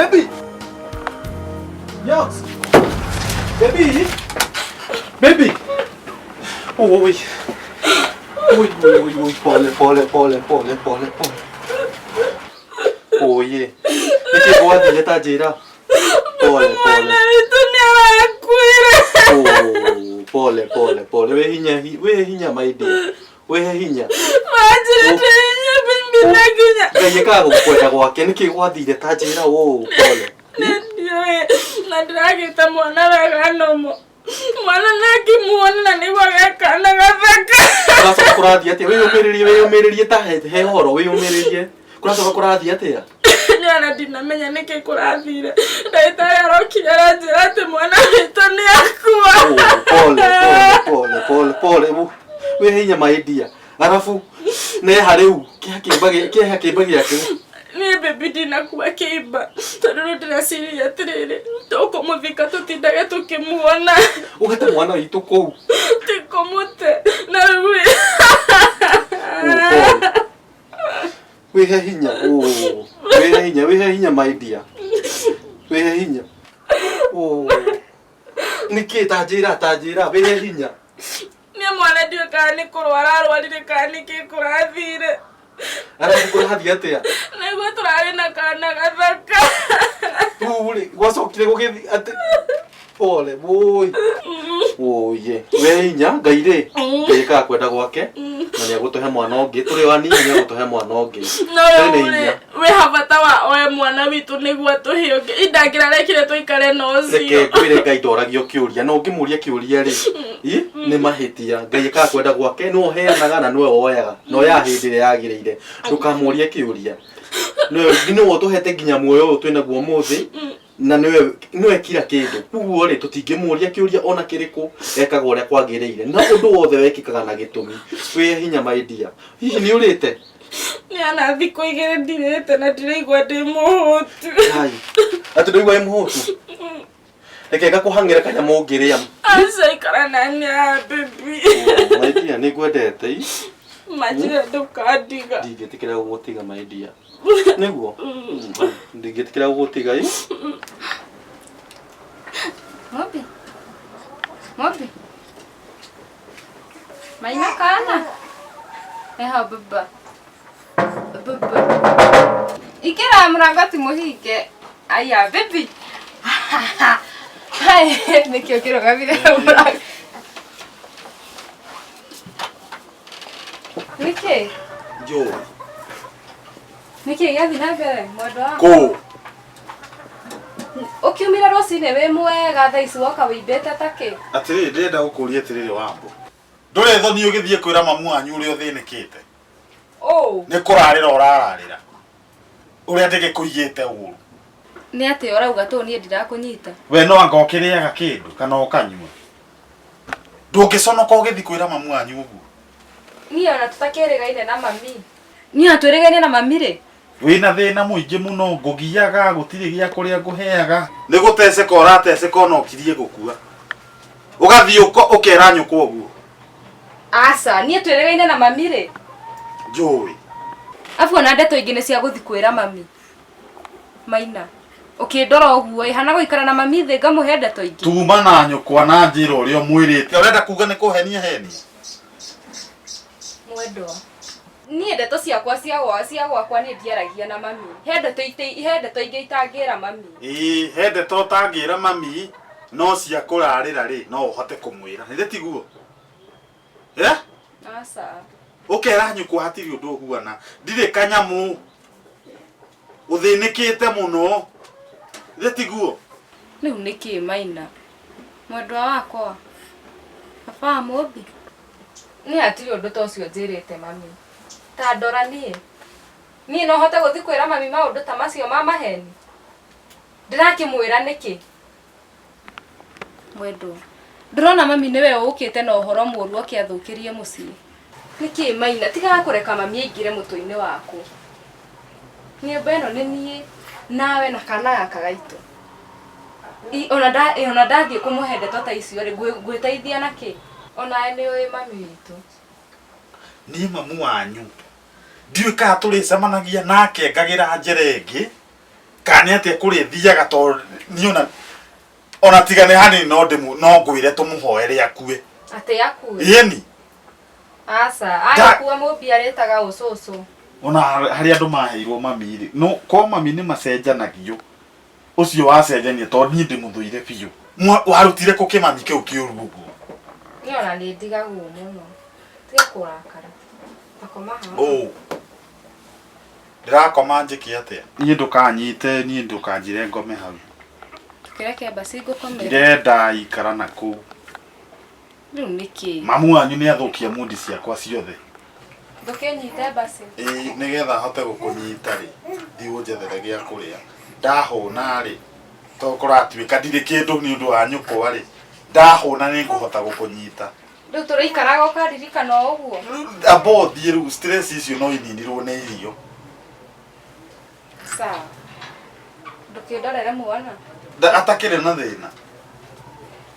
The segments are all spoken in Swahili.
Baby! Yox! Baby! Baby! Oi! Oi, pole. Oye. Niki gwathire ta njira. Pole. Mwana witũ nĩarakuire. Pole. We hinya maidi. We hinya. Manjĩrĩte hinya bibi na nginya. Ngai akagukwenda gwake niki gwathire ta njira pole. Nĩndiũĩ na ndĩragĩte mwana wega nomo. Mwana nakimuona na nĩguo gekana gathaka. Kuracoka kurathia atia wĩyũmĩrĩrie ta he horo wĩyũmĩrĩrie. Kuracoka kurathia atia? Nyana ndinamenya nĩkĩ kũrathire. Ndagĩtarĩ arokire aranjĩra atĩ mwana witũ nĩakua. Pole. We hinya maidia. Arafu neha rĩu kĩeha kĩmba gĩake. Nĩ baby ndinakua kĩimba. Tondũ rĩu ndĩreciria atĩrĩrĩ, tũkũmũthika tũtindage tũkĩmuona. Ũgate mwana witũ kũu. Tikũmũte na rĩu. Wehe hinya maidia. Wehe hinya. Niki ta njĩra wehe hinya. Nĩ mwana ndiũĩ kana nĩ kũrwara arwarire kana nĩkĩ kũrathire. Arabu kũrathia atia? Nĩguo tũrarĩ na kana gathaka. Gwacokire gũgĩthi atĩ pole boy. Oye, we hinya Ngai rĩ. Ngai akakwenda gwake na nĩagũtũhe mwana ũngĩ. Tũrĩ wani nĩagũtũhe mwana ũngĩ. No we habata wa oe mwana witũ nĩguo tũhe ũngĩ. Indangĩrarekire tũikare na ũcio. Reke ngwĩre Ngai ndoragio kĩũria. No ũngĩmũria kĩũria rĩ, nĩ mahĩtia. Ngai akakwenda gwake no ũheanaga na nĩwe woyaga. No ya hĩndĩ ĩrĩa yagĩrĩire. Ndũkamũrie kĩũria. Nĩwe ũtũhete nginya muoyo ũyũ twĩnaguo ũmũthĩ. Na niwe kila kĩndũ. Kuguo rĩ tũtingĩmũria kĩũria ona kĩrĩkũ ekaga ũrĩa kwagĩrĩire. Na ũndũ wothe wekĩkaga na gĩtũmi. We hinya maidia. Hihi nĩ ũrĩte? Nĩ ana thikũ igĩrĩ ndirĩte na ndĩraigua ndĩ mũhũtu. Hai. Atĩ ndũigua wĩ mũhũtu? Reke ngakũhang'ĩra kanyamũ ũngĩrĩa. Aca ikara nani baby. Maidia nĩngwendete. Manjĩra ndũkandiga. Ndingĩtĩkĩra gũgũtiga maidia. Nĩguo? Ndingĩtĩkĩra gũgũtiga ĩ? Ng'ombe. Maina kana. Eha baba. Ikira mũrango ti mũhinge. Aya baby. Hai, nĩkĩo kĩrũgamire mũrango. Nĩkĩ? Jo. Nĩkĩ gĩathiĩ na mbere mwendwa wakwa? Kũ? Ũkiumire rũcinĩ wĩ mwega thaa ici woka wĩimbĩte ta kĩ? Atĩrĩrĩ ndĩrenda gũkũria atĩrĩrĩ Wambũ. Ndũrĩ thoni ũgĩthiĩ kwĩra mamu wanyu ũrĩa ũthĩnĩkĩte. Nĩ kũrarĩra ũrararĩra. Ũrĩa ndĩgĩkũigĩte ũũru. Nĩ atĩ ũrauga tũ niĩ ndirakũnyita. We no anga ũkĩrĩaga kĩndũ kana ũkanyua. Ndũngĩconoka ũgĩthiĩ kwĩra mamu wanyu ũguo. Niĩ ona tũtakĩrĩgaine na mami. Niĩ ona twĩrĩgaine na mami rĩ. Wĩna thĩna mũingĩ mũno ngũgiaga gũtirĩ gĩa kũrĩa ngũheaga. Nĩ gũteceka ũrateceka ona ũkirie gũkua. Ũgathiĩ ũkera nyũkwa ũguo. Aca, niĩ twĩrĩgaine na mami rĩ. Njũĩ. Afu ona ndeto ingĩ nĩ cia gũthiĩ kwĩra mami. Maina. Ũkĩndora ũguo ihana gũikara na mami thĩ ngamũhe ndeto ingĩ. Tuma na nyũkwa na njĩra ũrĩa mwĩrĩte. Ũrenda kuga nĩ kũhenia henia. Mwendwa. Niĩ ndeto ciakwa cia gwakwa nĩ ndiaragia na mami. He ndeto ingĩ itangĩra mami. He ndeto ũtangĩra mami no cia kũrarĩra rĩ no ũhote kũmwĩra. Nĩ tiguo? Aca. Ũkera nyũkwa hatirĩ ũndũ ũhuana. Ndirĩ kanyamũ. Ũthĩnĩkĩte mũno. Nĩ tiguo? Rĩu nĩkĩ Maina? Mwendwa wakwa. Baba mũmbi. Nĩ hatirĩ ũndũ ta ũcio njĩrĩte mami. Ta ndora niĩ no hote gũthiĩ kwĩra mami maũndũ ta macio ma maheni. Ndĩrakĩmwĩra nĩkĩ? Mwendwa. Ndĩrona mami nĩwe ũkĩte na ũhoro mũru akĩathũkĩrie mũciĩ. Nĩkĩ Maina tigaga kũreka mami aingĩre mũtwe-inĩ waku. Nyũmba ĩno nĩ niĩ nawe na kana gaka gaitũ. Ona ndathiĩ kũmũhe ndeto ta icio rĩ ngwĩteithia na kĩ? Onawe nĩ ũĩ mami witũ. Niĩ mamu wanyu ndiũĩ kana tũrĩcemanagia nake ngagĩra njĩra ĩngĩ Kani ate kuri thiaga to niona ona tigane hani no ndemu no ngwire tumuhoere akue. Ate akue. Yeni. Asa, akuwa Mobi aretaga ucucu. Ona hari andu maheirwo mami ri. No ko mami ni macenjanagio. Ucio wacenjania to ni ndimuthuire biu. Warutire ko kimami kiu kiuru gugu. Niona ni ndigagu muno. Tiga kurakara. Akoma ha. Oh. Ndirakoma njiki atia. Ni ndukanyite ni ndukanjire ngome hau. Kireke basi ngukomera. Ndenda ikara na ku. Riu niki. Mamu wanyu ni athukia mundi ciakwa ciothe. Ndukenyite basi. Nigetha hote gukunyita ri. Thiu njethere gia kuria. Ndahuna ri. To kuratuika ndiri kindu ni undu wa nyukwa ri. Ndahuna ni nguhota gukunyita. Riu turaikaraga ukaririkana uguo. Abo thiru stress icio no ininirwo ni irio. Sawa. Ndukindorere mwana. Atakire na thina.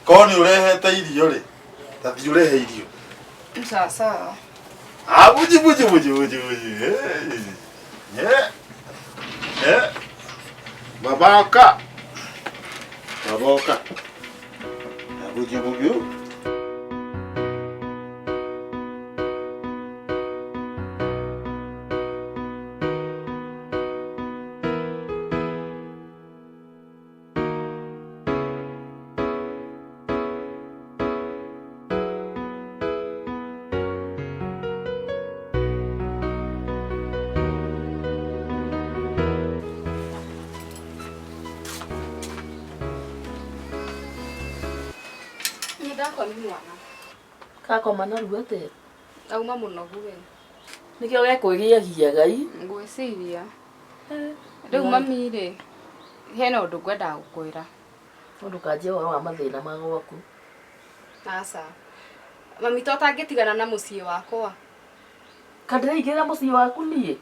Ko ni urehete irio ri. Tathi urehe irio. Sawa sawa. Buji. Babaka. Buji. Ndakwa ni mwana. Kakoma na ruete. Auma munogu we. Nikio gekwigiagia Ngai. Ngwiciria. Riu mami ri. Hena undu ngwenda gukwira. Undu kanjia wa mathina magwaku. Asa. Mami tota ngitigana na mucii wakwa. Kandireigira mucii waku nie.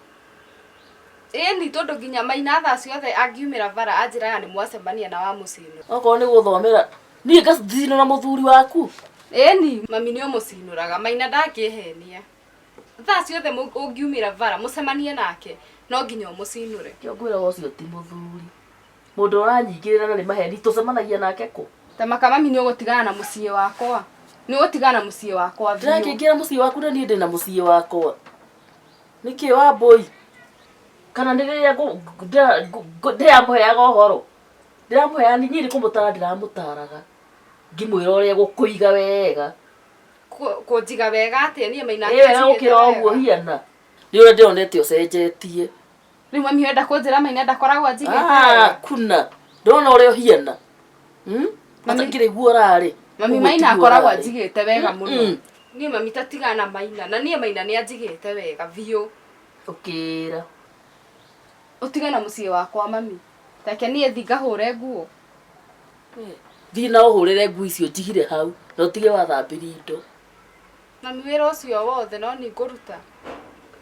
Ni tondu nginya maina thaa ciothe angiumira bara anjiraga ni mwacemania na wa mucino. Oko ni guthomera. Nie gathino na muthuri waku. Ni mami ni umucinuraga maina ndangihenia. Thaa ciothe ungiumira bara mucemanie nake no nginya umucinure. Kio ngwira ucio ti muthuri. Mundu uranyingirira na ni maheni tucemanagia nake ku. Ta makamami ni ugutigana na mucii wakwa. Ni ugutigana na mucii wakwa biu. Ndirakingira mucii waku na nie ndina mucii wakwa. Niki wa boy. Kana ndiria ndiramuheaga uhoro. Ndiramuhea ni nyiri kumutara ndiramutaraga. Ngimwira uria gukuiga wega. Kunjiga wega atia nie maina ake. Wega gukira uguo hiana. Ni uria ndionete ucenjetie. Riu mami wenda kunjira maina ndakoragwo njigite. Kuna. Ndona uria hiana. Mami ngirigua rari. Mami maina akoragwo njigite wega muno. Nie mami tatigana maina na nie maina ni anjigite wega biu. Ukira. Utigana mucii wakwa mami. Take nie thigahure nguo. Thina uhurire ngui icio njigire hau. Na utige wathambirie indo. Mami wira ucio wothe no ni nguruta.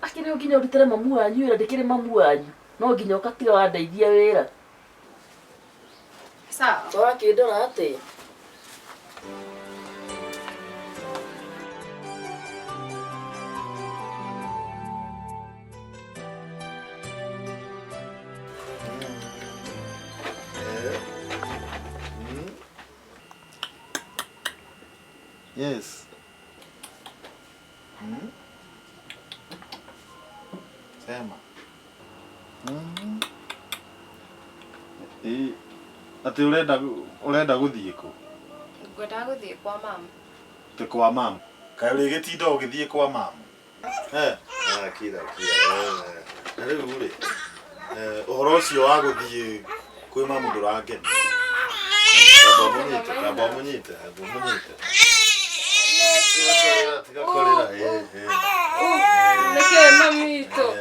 Akire nginya urutire mamu wanyu ira ndikire mamu wanyu. No nginya ukatiga wandeithia wira. Sawa. Tora kindora ate. Yes. Sema. Ati urenda guthie ku? Ngwenda guthie kwa mama. Te kwa mama. Kai uri gitinda ugithie kwa mama. Kira. Riu ri. Uhoro ucio wa guthie kwi mama ndurangeni. Aba munyite. Neke mamito.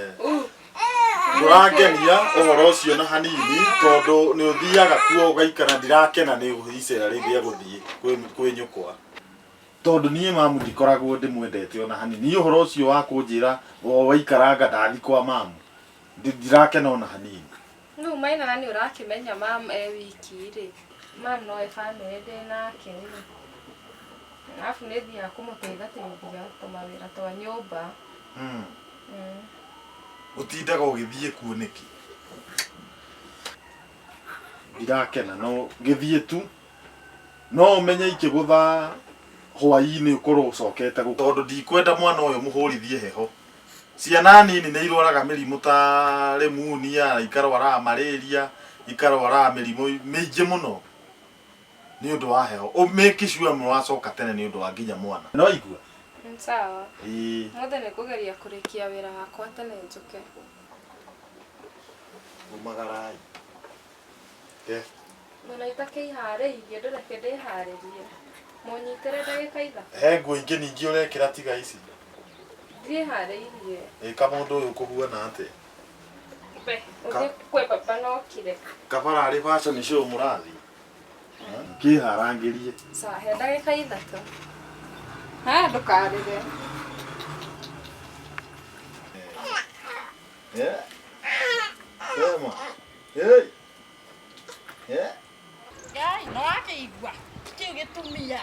Ndurangenia uhoro ucio na hanini tondu ni uthiaga kuo ugaikara ndirakena ni icera ri ria guthie kwi nyukwa. Tondu nie mamu ndikoragwo ndimwendete ona hanini. Ni uhoro ucio wa kunjira waikaranga ndathi kwa mamu. Ndirakena ona hanini. No maina nani urakimenya mam wiki ri. Mam no family nake. Alafu nethia kumuteithateithia tumawira twa nyumba. Utindaga ugithie kuo niki? irakena no githie tu no menye ikigutha hwaini ukorwo ucokete tondu ndikwenda mwana uyu muhurithie heho ciana nini ni irwaraga mirimu ta lemunia ikarwara malaria ikarwara mirimu mingi muno ni undu wa heho make sure mwacoka tene ni undu wa nginya mwana no igua sawa mothe ni kugeria kurikia wira wakwa tene njuke umagarai Mwana itake ihariirie ndireke ndiharirie munyitere ndagika itha he nguo ingi ningi urekira tiga ici ndihariirie ka mundu uyu kuhuana ate uthi kwe papa no kire kabara ari fashion show murathi kiharangirie sa he ndagika ithatu ndukarire sema hey Ngai no akigwa kiu gitumia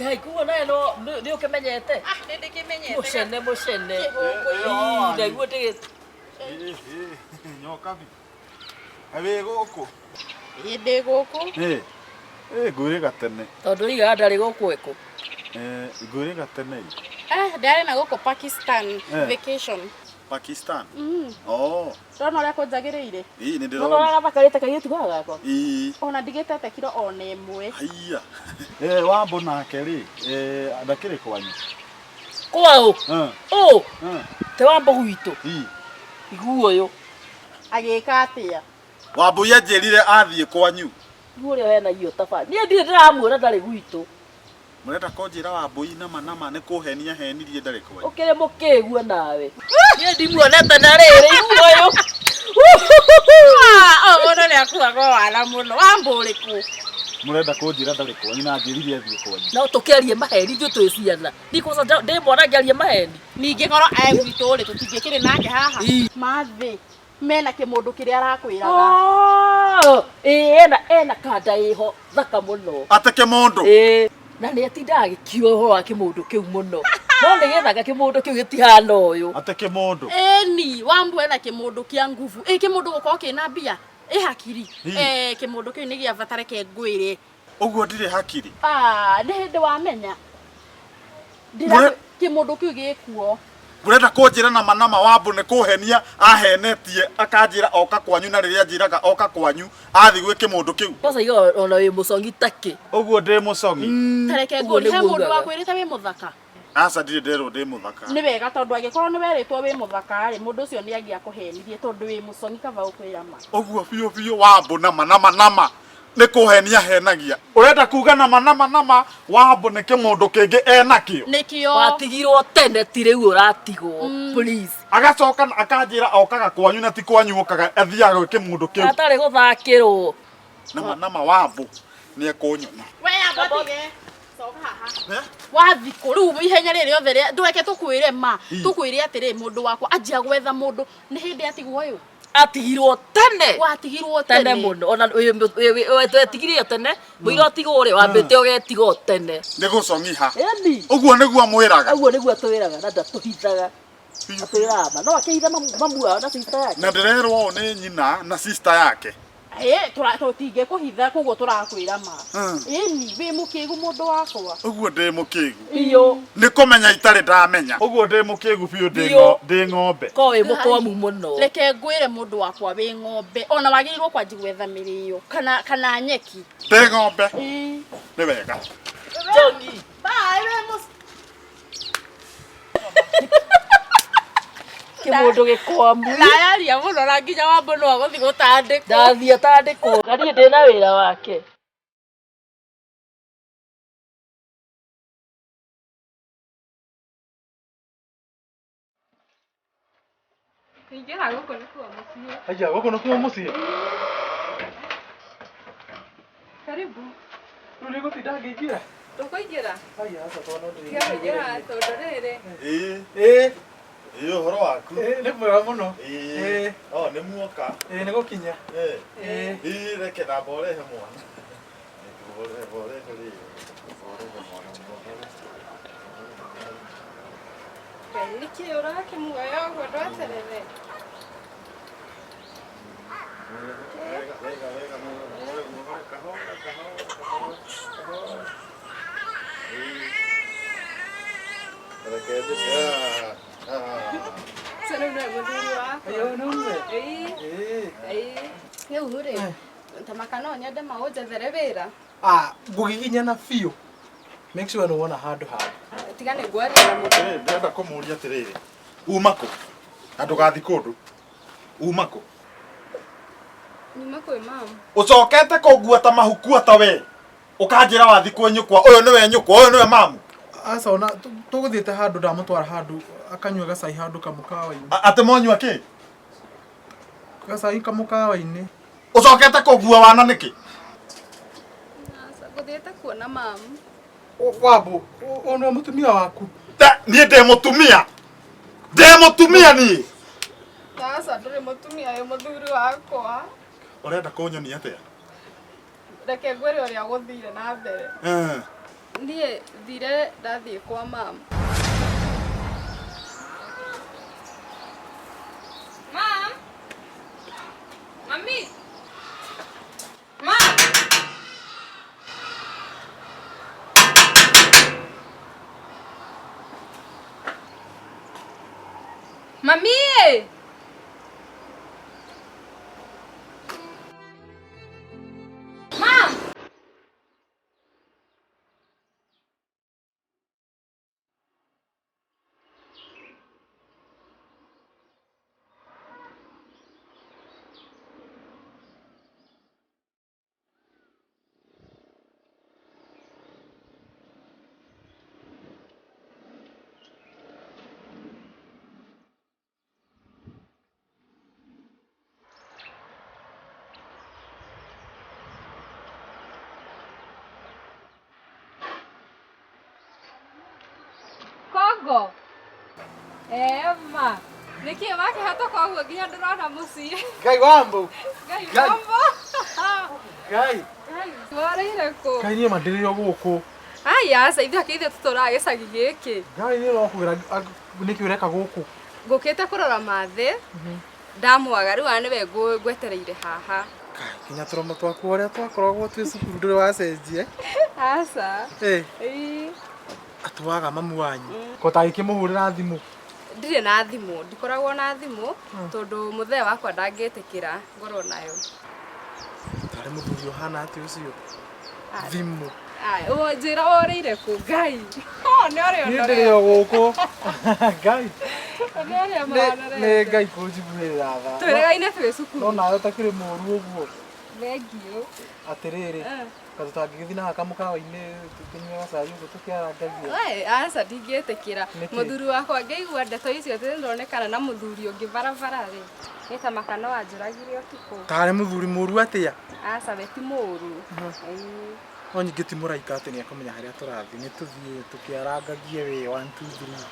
Ngai kuo nae no ni ukimenyete ndi kimenyete mucene ndaigua ndi nyoka bi abe guku ndi guku ngwire gatene tondu iga ndari guku eko ngwire gatene ndari na guku Pakistan vacation Pakistan oh ndona uria kunjagiriire ni ndiro ndona bakarite kagitu gako ona ndigitete kiro ona imwe haiya wambo nake ri ndakire kwanyu kwao te wambo gwitu iguo uyu agika atia wambo yanjirire athie kwanyu iguo rio hena io taba nie ndire ndiramuona ndari gwitu murenda konjira wambo ina manama ni kuhenia henirie ndari kwanyu ukire mukigua nawe nie ndimuonete na riri iguo uyu ona ni akuago wala muno wambo uriku murenda konjira ndari kwanyu na njirire athie kwanyu no tukerie maheni ithu twi ciana ndikosa ndi mwana ngerie maheni ningi korwo egwitu ri tutingikire nake haha mathi mena kimundu kiria arakwiraga ena kanda iho thaka muno ateke mundu na ni atinda agikio ho wa kimundu kiu muno no ni gethaga kimundu kiu gitihana uyu ateke mundu ni wambu ena kimundu kia nguvu kimundu gukoo kina mbia hakiri kimundu kiu ni gia vatare ke ngwire uguo ndire hakiri ni hindi wamenya ndira kimundu kiu gikuo murenda konjira na manama wambo ni kuhenia ahenetie akanjira oka kwanyu na riria njiraga oka kwanyu athi gwi kimundu kiu kosa igo ona wi mucongi taki uguo ndi mucongi tareke nguri he mundu wakwirite wi muthaka aca ndire nderwo ndi muthaka ni wega tondu agikorwo ni weritwo wi muthaka ri mundu ucio ni angia kuhenirie tondu wi mucongi kava ukwira ma uguo biu wambo na manama ni kuhenia henagia urenda kuga na manama wambo ni kimundu kingi enakio nikio watigirwo tene ti riu uratigwo please agacoka akanjira okaga kwanyu na ti kwanyu okaga athiaga gwi kimundu kiu atari guthakirwo na manama wambo ni ekunyona we abotige soka haha wathiko riu ihenya riri othe ria ndureke tukwire ma tukwire atiri mundu wakwa anjia gwetha mundu ni hindi atigwo uyu atigirwo tene watigirwo tene muno ona wetigire tene muira tigwo ri wambite ugetigo tene ndi gucongiha uguo niguo mwiraga uguo niguo twiraga na ndatuhithaga atwira ma no akihitha mamua na sister yake na ndirerwo ni nyina na sister yake tutinge kuhitha koguo turakwira ma ni wi mukigu mundu wakwa uguo ndi mukigu iyo ni kumenya itari ndamenya uguo ndi mukigu biu ndi ng'ombe ko wi mutwamu muno reke ngwire mundu wakwa wi ng'ombe ona wagirirwo kwanji gwetha mirio kana nyeki ndi ng'ombe ni wega jongi bye we kimundu gikwamu nayaria muno na nginya wambo no aguthi gutandikwo ndathia tandikwo ngari ndina wira wake ingira guku ni kwa muciĩ aya guku ni kwa muciĩ karibu ruri gutinda ngiingira tukuingira aya aca twana ndiri ngira tondu riri uhoro waku Nĩ mwega mũno. Nĩ muoka. Nĩ gũkinya. Reke na mborehe mwana. niki urakimuoya ũguo ndweterere Sao đâu được đi quá. Ayo numbe. Nĩ ũhũrĩ. Tamakano nyende maũnjethere wĩra. Ngũgiginyana biũ. Make sure nĩ wona handũ haha. Tiga nĩ ngwaria na mũndũ. Ndĩrenda kũmũria atĩrĩrĩ. Uma kũ? Na ndũgathi kũndũ. Uma kũ? Nyuma kwĩ mama. Ũcokete kũngua ta mahukua ta we. Ũkanjĩra wathi kwĩ nyũkwa. Ũyũ nĩwe nyũkwa, ũyũ nĩwe mamu. Aca ona tũgũthiĩte handũ ndamũtwara handũ akanyua gacai handũ kamũkawa-inĩ. Atĩ monyua kĩ? Gacai kamũkawa-inĩ. Ũcokete kũngua wana nĩkĩ? Ngũthiĩte kuona mama. Wambũ, ũyũ nĩwe mũtumia waku. Niĩ ndĩ mũtumia. Ndĩ mũtumia niĩ. Sasa ndũrĩ mũtumia wĩ mũthuri wakwa. Ũrenda kũnyonia atĩa? Reke ngwĩre ũrĩa gũthire na mbere. Niĩ thire ndathiĩ kwa mama. Mom? Mami? Mom? Mami! Mom! Kongo. Emma. Niki wakĩhata koguo nginya ndĩrona mũciĩ. Ngai Wambũ. Ngai Ngai. Wambũ. Ngai. Warĩire kũ? Ngai niĩ ma ndĩrĩ o gũkũ. Ai aca ithuĩ akĩ ithuĩ tũtũraga gĩcagi gĩkĩ. Ngai niĩ no kwĩra nĩkĩ ũreka gũkũ. Ngũkĩte kũrora mathĩ. Ndamwaga rĩu nĩwe ngwetereire haha. Ngai kinya tũromo twaku ũrĩa twakoragwo twĩ cukuru ndũrĩ wacenjie. Aca. Ĩ. Atũwaga mamu wanyu. Kotagĩkĩmũhũrĩra thimũ. Ndirĩ na thimũ, ndikoragwo na thimũ tondũ mũthee wakwa ndangĩtĩkĩra ngorwo nayo. Tarĩ mũthuri ũhana atĩ ũcio. Thimũ. Njĩra worĩire kũ Ngai? Nĩ ũrĩa Niĩ ndĩrĩ o gũkũ. Ngai. Nĩ ũrĩa mahana Nĩ Ngai kũnjiguĩrĩra tha. twĩrĩgaine twĩ cukuru. No nawe ũtakĩrĩ mũũru ũguo. Thengiũ. Atĩrĩrĩ. Ka tũtangĩgĩthiĩ na haka mũkawa-inĩ tũkĩnyue gacai ũguo tũkĩarangagia. Aca ndingĩtĩkĩra. Mũthuri wakwa ngĩigua ndeto icio atĩ nĩndonekana na mũthuri ũngĩ barabara rĩ. Nĩ ta makano wanjũragire ũtukũ. Tarĩ mũthuri mũũru atĩa? Aca we ti mũũru. No ningĩ ti mũraika atĩ nĩakũmenya harĩa tũrathiĩ. Nĩtũthiĩ tũkĩarangagie wĩ 1 2 3.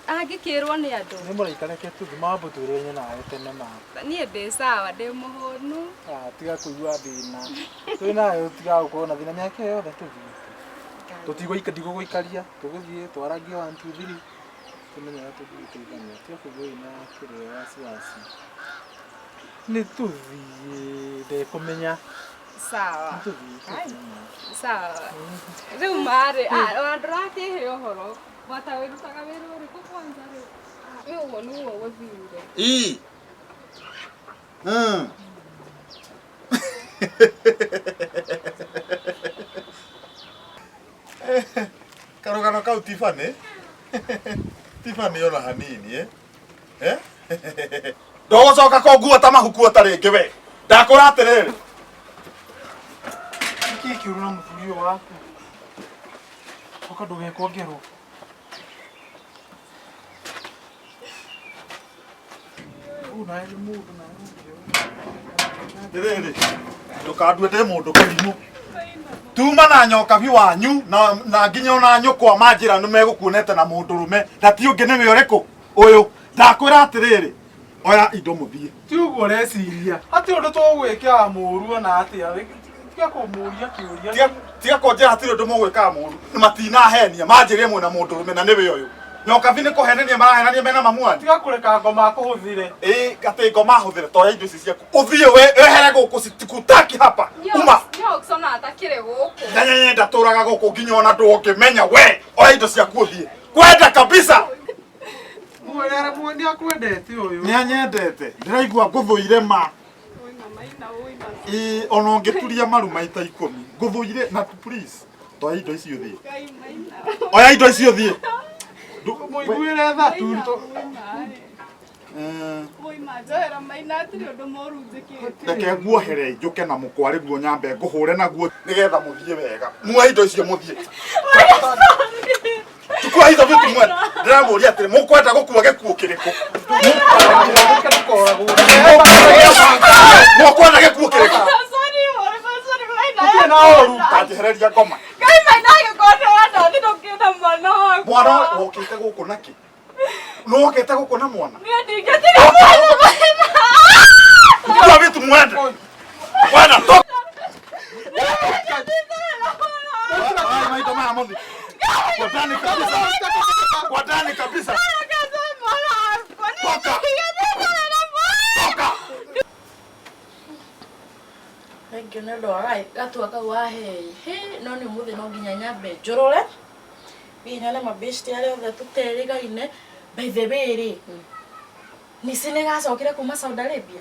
Angĩkĩrwo nĩ andũ. Nĩ mũraika reke tũthiĩ Wambũ twĩrĩre nawe tene ma. Niĩ ndĩ sawa ndĩ mũhũnu. Tiga kũigua thĩna. Twĩ nawe tiga gũkorwo na thĩna mĩaka yothe tũthiĩ. Ndigũgũikaria tũgũthiĩ twarangie 1 2 3. Tũmenyaga tũgũteithania. Tiga kũigua na kĩrĩa wasiwasi. Nĩtũthiĩ ndekũmenya. Sawa. Nĩtũthiĩ. Sawa. Rĩu marĩ andũ rakĩhe ũhoro. Wata wĩrutaga wĩra ũrĩkũ kwanza rĩu? Nĩ ũguo nĩguo gũthire. Karũgano kau Tiffany. Tiffany ona hanini ndũgũcoka kũngua ta mahukua ta rĩngĩ we. Ndakũra atĩrĩrĩ. Nĩkĩ kĩũru na mũthuri ũyũ waku? Coka ndũgekwo ngero. Nawe nĩ mũndũ Ndĩrĩrĩ. Ndũkandue ndĩ mũndũ kĩrimũ. Tuma na nyokabi wanyu na nginya ona nyũkwa manjĩra nĩmegũkuonete na mũndũrũme. Na ti ũngĩ nĩwe ũrĩkũ? Ũyũ. Ndakwĩra atĩrĩrĩ. Oya indo mũthiĩ. ti ũguo ũreciria. Atĩ ũndũ tũgwĩkaga mũũru ona atĩa. Tiga kũmũũria kĩũria. Tiga kũnjĩra hatirĩ ũndũ mũgwĩkaga mũũru. Matinahenia manjĩria mwĩna mũndũrũme na nĩwe ũyũ. nyoka vine kohenania marahenania mena mamuani tiga kureka ngoma kuhuthire gate ngoma huthire to ya indo ici ciaku uthie we ehere guku sitikutaki hapa uma Sona atakire guku. nyanya ndaturaga guku nginya ona ndungimenya we oya indo ciaku uthie kwenda kabisa mwere mwendia kwendete uyu ni anyendete ndiraigua nguthuire ma ona ungituria maru maita 10 nguthuire na please to ya indo ici uthie oya indo ici uthie muiguire thatu reke nguohere njuke na mukwari guo nyambe nguhure naguo nigetha muthie wega muoe indo icio muthie tukua hizo vitu mwana ndiramuria atiri mukwenda gukua gikuo kiriku mukwenda gikuo kiriku kanjehereria ngoma mwana wokite guku naki no wokite guku na mwana tukua vitu mwende mwana toka maito maya muthi kwa ndani kabisa toka Thank you ndo alright gatu akawahe no ni muthi no nginya nyambe njurure binyale mabesti ale othe tuterigaine by the way ri ni sine gacokire kuma Saudi Arabia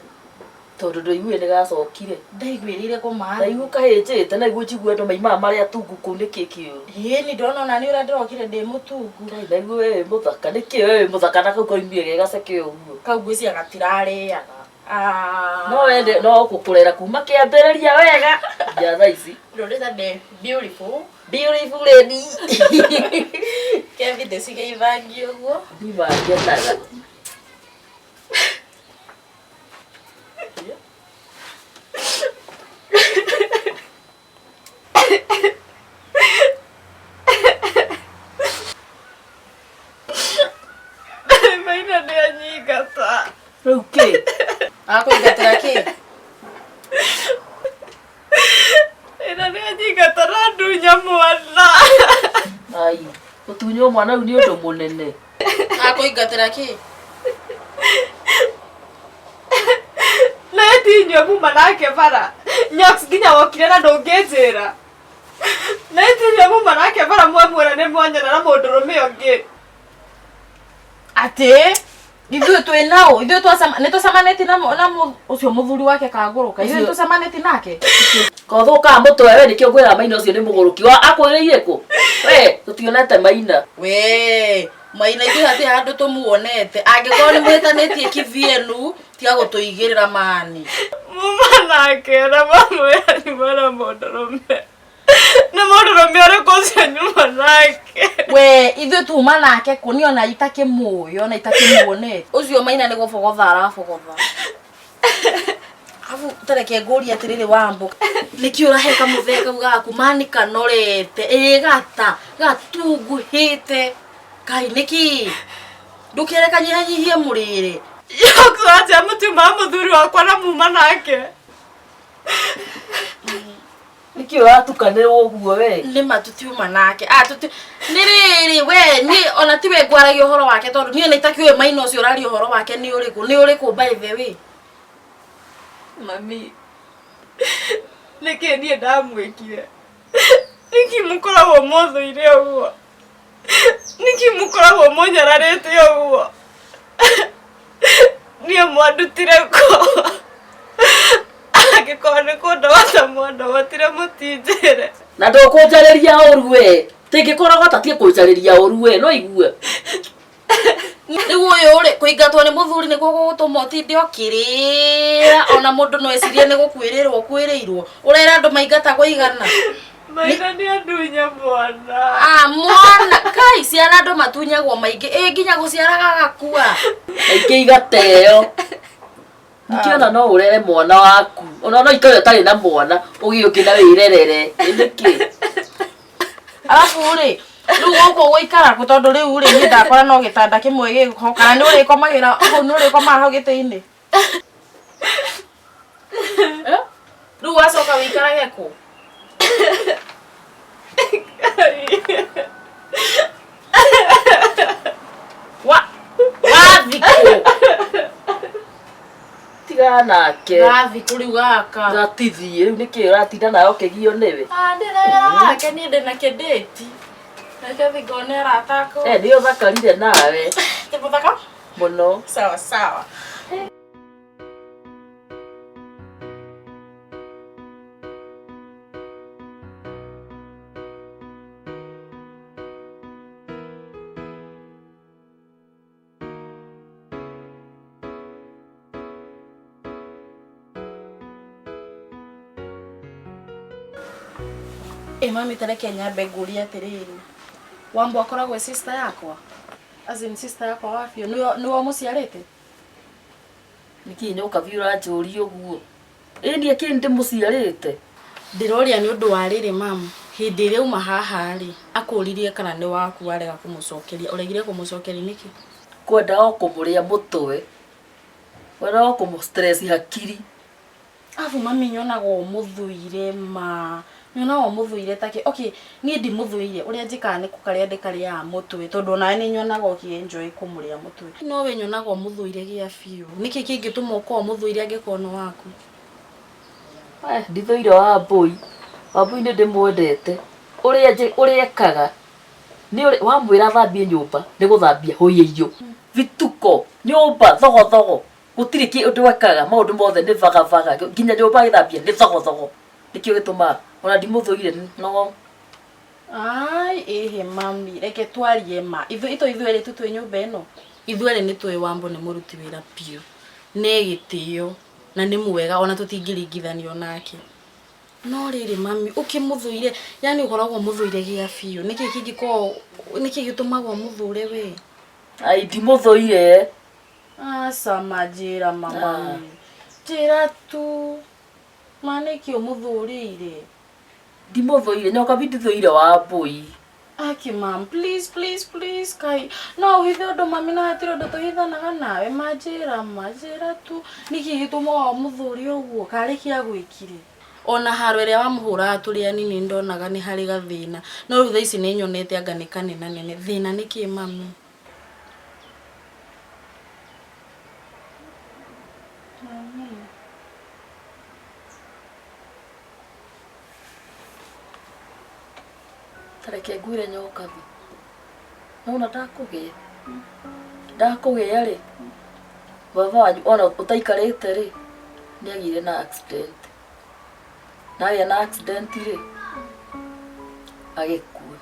tondu ndoigwe ni gacokire ndaigwirire kumara ndaigu kahijite na igwe njigwe ndo maima maria tungu kunikiki ni ndona na ni ura ndokire ndi mutungu ndaigu we muthaka niki we muthaka na kau koimie gegaceke uguo kau gwiciya gatirariaga no wende no gukurera kuma kiambiriria wega ya thaici ndoreza de beautiful lady Kevin desiga ivangio guo ni vangia taga maina de anyigata okay ako igatira ki ina de anyigata randunya mwana ai utunyo mwana uni undu munene ako igatira ki Leti muma nake bara nyoks ginya wokire na ndungejira Leti muma nake bara mwemwera ne mwanyana na mundurume ongi ate ithuĩ twĩ nao ithuĩ nĩtũcemanĩtie na ũcio mũthuri wake Kangũrũka ithuĩ nĩtũcemanĩtie nake kothuka mutwe we nikio ngwira maina ucio ni muguruki wa akwiriire ku we tutionete maina we maina ithuĩ hatirĩ handũ tũmuonete angĩkorwo nĩ mũhĩtanĩtie kivienu tiga gũtũigĩrĩra mani muma nake na mamwĩra nĩ mwana mũndũrũme na mũndũrũme ũrĩkũ ũcio nyuma nake we ithuĩ tuma nake kũ nĩ ona itakĩmũĩ ona itakĩmuonete ũcio maina nĩ gũbogotha arabogotha afu tareke ngũria atĩrĩrĩ Wambũ nĩkĩ ũraheka mũtheka gaku mani kanorete gata gatunguhĩte kai nĩkĩ ndũkĩreka kanyihanyihie mũrĩre yokuacha mũtuma mũthuri wakwa na muma nake nikio ratukanĩrwo ũguo we nĩ matutiuma nake nĩ rĩrĩ we nĩ ona tiwe ngwaragia ũhoro wake tondũ niĩ nĩitakĩũĩ maina ũcio ũraria ũhoro wake nĩ ũrĩkũ by the way mami nĩkĩ niĩ ndamwĩkire nĩkĩ mũkoragwo mũthũire ũguo nĩkĩ mũkoragwo mũnyararĩte ũguo niĩ mwandutire kũ angĩkorwo nĩ kũndogota mwandogotire mũtinjĩre na ndũkũnjarĩria ũru we tingĩkoragwo tatie kũnjarĩria ũru we no igue nĩguo ũyũ rĩ kũingatwo nĩ mũthuri nĩguo gũgũtũma ũtinde ũkĩrĩra ona mũndũ no ecirie nĩ gũkwĩrĩrwo kwĩrĩirwo ũrera andũ maingatagwo igana maina nĩ andunya mwana mwana kai ciana andũ matunyagwo maingĩ nginya gũciaraga gakua maingĩ igateo nikiona no ũrere mwana waku ona no ikayo ũtarĩ na mwana ũgĩũkĩ na wĩrerere nĩkĩ alafu rĩ rĩu gũkũ gũikara kũ tondũ rĩu rĩ niĩ ndakora no gĩtanda kĩmwe gĩho kana nĩ ũrĩkomagĩra hau nĩ ũrĩkomaga hau gĩtĩ-inĩ rĩu wacoka wĩikarage kũ gathiko tiga nake gathiko riu gaka gatithie riu niki uratinda nayo kigio niwe ndirera wake ni ndina kideti reke thigonera atako ndio thakarire nawe tibuthaka muno sawa sawa mami tareke nyambe nguria atiriri Wambo akoragwo sister yakwa as in sister yakwa wafio niwe muciarite niki nyoka viura njuri uguo indi akiri ndi muciarite ndiroria ni undu wa riri mamu hindi iri uma haha ri akuririe kana ni waku arega kumucokeria uregire kumucokeria niki kwenda o kumuria mutwe wera o kumu stress hakiri afu mami nyonago muthuire ma nyonago muthuire take okay ni ndi muthuire uria njikaga ni kukaria ndikaria mutwe tondu nawe ni nyonago ki enjoy kumuria mutwe no we nyonago muthuire gia fiu niki kingituma uko muthuire angikono waku ndithuire wa boy ni ndimwendete uria ekaga ni wamwira thambie nyumba ni guthambia hoyeyo vituko nyumba thogo gutiri ki undu wekaga maundu mothe ni vaga nginya nyumba githambia ni thogo nikio gituma ona ndimuthuire no ai ehe mami reke twarie ma ithuere tutwe nyumba eno ithuere ni twe Wambo ni muruti wira pio ne gitio na ni mwega ona tutingiringithanio nake no riri mami ukimuthuire yani ukoragwo muthuire gia fiu niki kingiko niki gitumagwo muthure we ai ndimuthuire samajira mama tira tu maniki umuthurire ndimuthuire nyoka vitithuire wa boy aki mam please kai no hithe undu mami na hatire undu tuhithanaga nawe majira tu niki gituma muthuri uguo karikia gwikire ona haro iria wamuhura turi anini ndonaga ni hari gathina no rutha ici ni nyonete anga ni kanena nene thina niki mami tareke ngwire nyoka vi nona ndakugea ri baba wanyu ona utaikarite ri ni agire na accident naye na accident ri agikua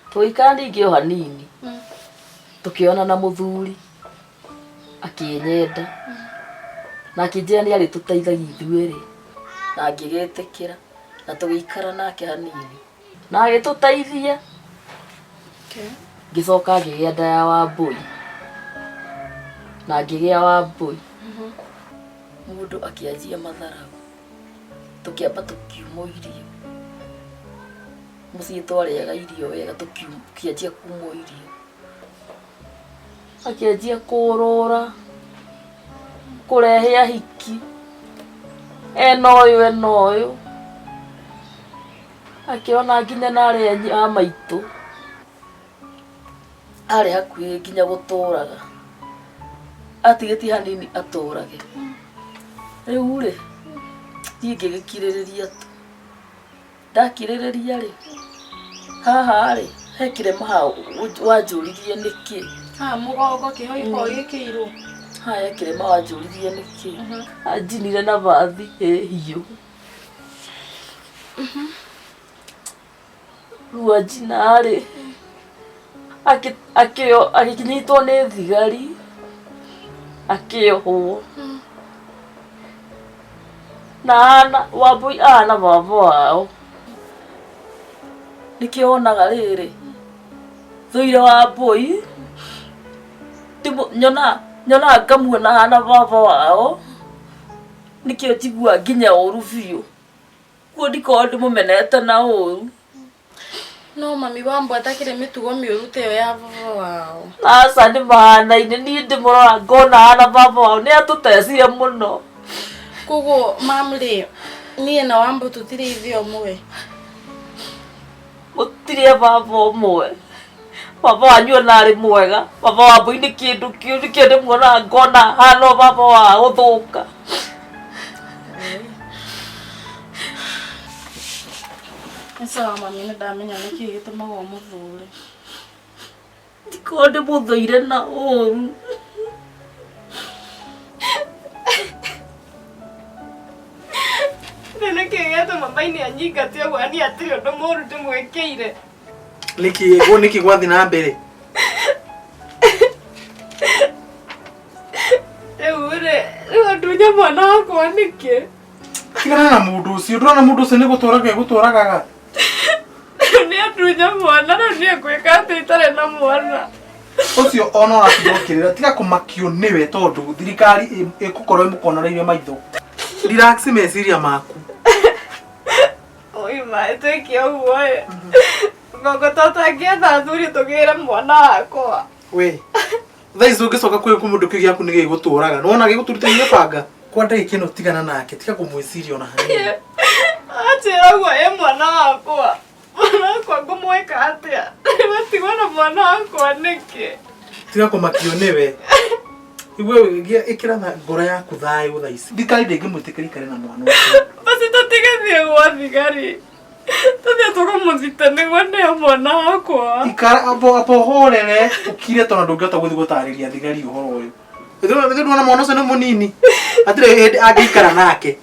tuikandi ngio hanini tukiona na muthuri akinyenda na kijia ni ari tutaithagia ithueri na ngigetekera na tugikara nake hanini na agitutaithia ngicoka ngigia nda ya Wambui na ngigia Wambui mundu akianjia matharau tukiamba tukiumo irio mucii twariaga irio wega tukianjia kuumo irio akianjia kurora kurehe ahiki enoyo akiona nginya nare a maitu ari hakuhi nginya guturaga atigiti hanini aturage riu ri ngigikiririria tu ndakiririria ri haha ri hekire maha wanjuririe niki mugongo kihoiko gikirwo haya kirema wanjuririe niki ajinire na bathi hiyo ruajinare akinyitwo ni thigari akiohwo na Wambui ana baba wao nikionaga riri thuire Wambui nyona ngamuona hana baba wao nikio tigua nginya uru biu kuo ndiko ndimumenete na uru no mami Wambo atakire mitugo miuru teyo ya baba wao asa ni mahana ine ni ndimurora ngona hana baba wao ni atutecire muno kugo mamri nie na Wambo tutire ithio mwe gutire baba omwe baba wanyu nari mwega baba wa boine kindu kiu nikende muona ngona hano baba wa uthuka Sawa mami ndamenya niki gitumaga umuthure ndikonde muthuire na uru Nene kegeta mamaini anyinga tio gwani atiri undu muru ndimwekeire. Niki gwathi na mbere. Ndunya mwana wakwa niki. Tigana na mundu ucio, ndurona mundu ucio ni gutwaragaga. Ni ndunya mwana no ni gwika ati itare na mwana. Ucio ona atindokirira tiga kumakio niwe tondu thirikari igukorwo imukonoreirie maitho. Relax meciria maku. Oi mai twiki uguo. Gogo tata ngetha thuri tugire mwana wakwa. We. Thaici ungicoka kwi mundu kigiaku ni giguturaga. Nona giguturite banga. Kwa ndai kino tigana nake, tiga kumwiciria ona hanini. Atira uguo e mwana wakwa. Mwana wakwa ngumweka atia. Watigwa na mwana wakwa niki. Tiga kumakio niwe. Iwe ikira na ngora yaku thayu thaici. Thikari ndingimwitikira ikare na mwana ucio. Basi tutigathie gwa thigari. Tathia tukamũthita nĩguo nĩo mwana wakwa. Ikara abo horere ukire tona ndungĩhota gũthiĩ gũtarĩria thigari ũhoro ũyũ. Ithuĩ na mwana ũcio nĩ mũnini. Atirĩ angĩikara nake.